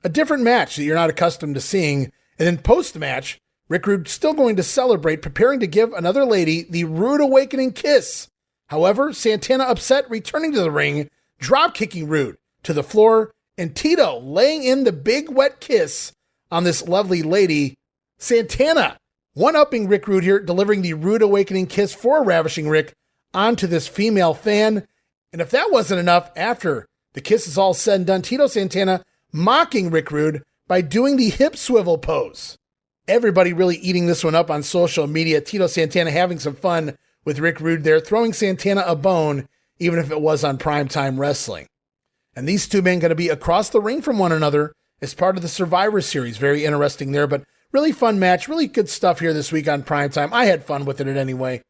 A different match that you're not accustomed to seeing. And then post-match, Rick Rude still going to celebrate, preparing to give another lady the Rude Awakening kiss. However, Santana upset, returning to the ring, drop-kicking Rude to the floor, and Tito laying in the big wet kiss on this lovely lady. Santana one-upping Rick Rude here, delivering the Rude Awakening kiss for Ravishing Rick onto this female fan. And if that wasn't enough, after the kiss is all said and done, Tito Santana mocking Rick Rude by doing the hip swivel pose. Everybody really eating this one up on social media. Tito Santana having some fun with Rick Rude there, throwing Santana a bone, even if it was on primetime wrestling. And these 2 men going to be across the ring from one another as part of the Survivor Series. Very interesting there, but really fun match. Really good stuff here this week on primetime. I had fun with it anyway.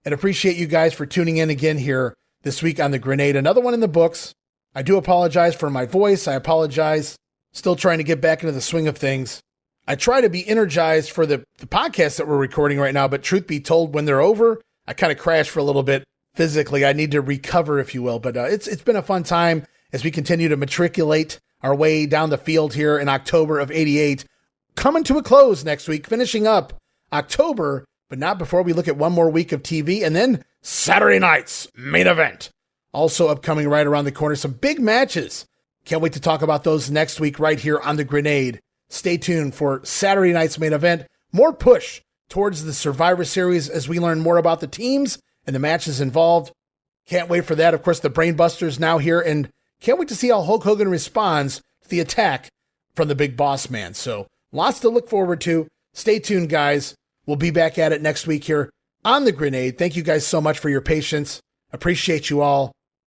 And appreciate you guys for tuning in again here this week on The Grenade. Another one in the books. I do apologize for my voice. I apologize. Still trying to get back into the swing of things. I try to be energized for the podcasts that we're recording right now, but truth be told, when they're over, I kind of crash for a little bit physically. I need to recover, if you will. But it's been a fun time as we continue to matriculate our way down the field here in October of '88. Coming to a close next week, finishing up October But not before we look at one more week of TV and then Saturday night's main event. Also upcoming right around the corner, some big matches. Can't wait to talk about those next week right here on The Grenade. Stay tuned for Saturday night's main event. More push towards the Survivor Series as we learn more about the teams and the matches involved. Can't wait for that. Of course, the Brainbusters now here, and can't wait to see how Hulk Hogan responds to the attack from the Big Boss Man. So lots to look forward to. Stay tuned, guys. We'll be back at it next week here on The Grenade. Thank you guys so much for your patience. Appreciate you all.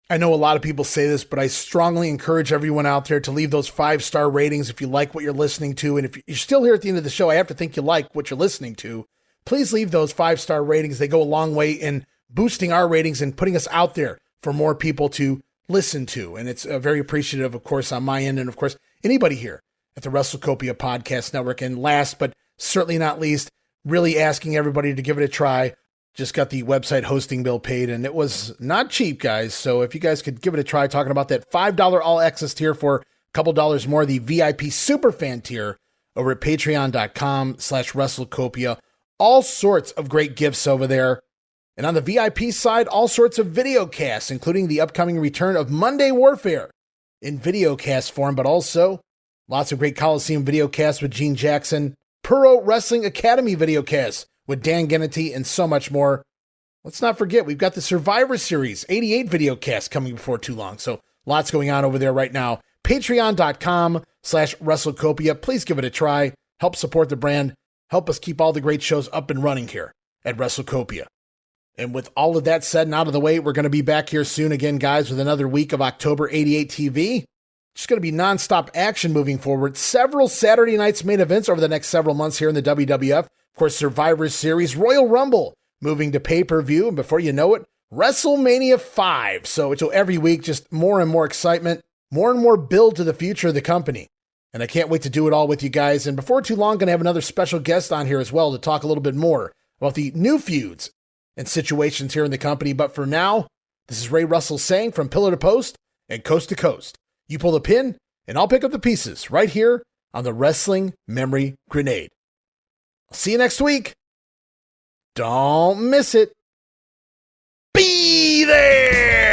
I know a lot of people say this, but I strongly encourage everyone out there to leave those 5-star ratings if you like what you're listening to. And if you're still here at the end of the show, I have to think you like what you're listening to. Please leave those 5-star ratings. They go a long way in boosting our ratings and putting us out there for more people to listen to. And it's very appreciative, of course, on my end. And of course, anybody here at the WrestleCopia Podcast Network. And last, but certainly not least, really asking everybody to give it a try. Just got the website hosting bill paid, and it was not cheap, guys. So if you guys could give it a try, talking about that $5 all-access tier for a couple dollars more, the VIP Superfan tier over at patreon.com/WrestleCopia. All sorts of great gifts over there. And on the VIP side, all sorts of video casts, including the upcoming return of Monday Warfare in videocast form, but also lots of great Coliseum videocasts with Gene Jackson, Pro Wrestling Academy videocasts with Dan Gennity, and so much more. Let's not forget, we've got the Survivor Series 88 videocast coming before too long. So lots going on over there right now. Patreon.com/WrestleCopia. Please give it a try. Help support the brand. Help us keep all the great shows up and running here at WrestleCopia. And with all of that said and out of the way, we're going to be back here soon again, guys, with another week of October 88 TV. Just going to be nonstop action moving forward. Several Saturday night's main events over the next several months here in the WWF. Of course, Survivor Series, Royal Rumble, moving to pay-per-view, and before you know it, WrestleMania 5. So every week, just more and more excitement, more and more build to the future of the company. And I can't wait to do it all with you guys. And before too long, going to have another special guest on here as well to talk a little bit more about the new feuds and situations here in the company. But for now, this is Ray Russell saying from pillar to post and coast to coast, you pull the pin, and I'll pick up the pieces right here on the Wrestling Memory Grenade. I'll see you next week. Don't miss it. Be there!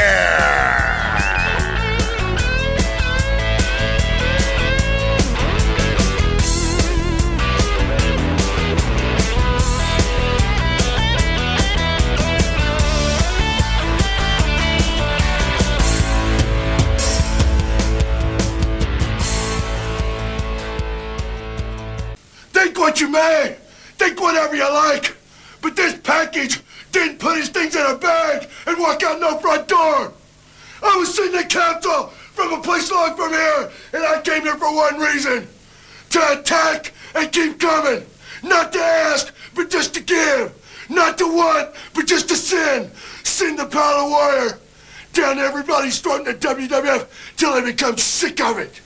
Think what you may. Think whatever you like. But this package didn't put his things in a bag and walk out no front door. I was sitting in Capitol from a place long from here, and I came here for one reason. To attack and keep coming. Not to ask, but just to give. Not to want, but just to sin. Sin the power warrior. Down everybody's throat in the WWF till they become sick of it.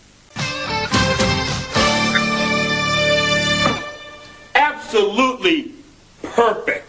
Absolutely perfect.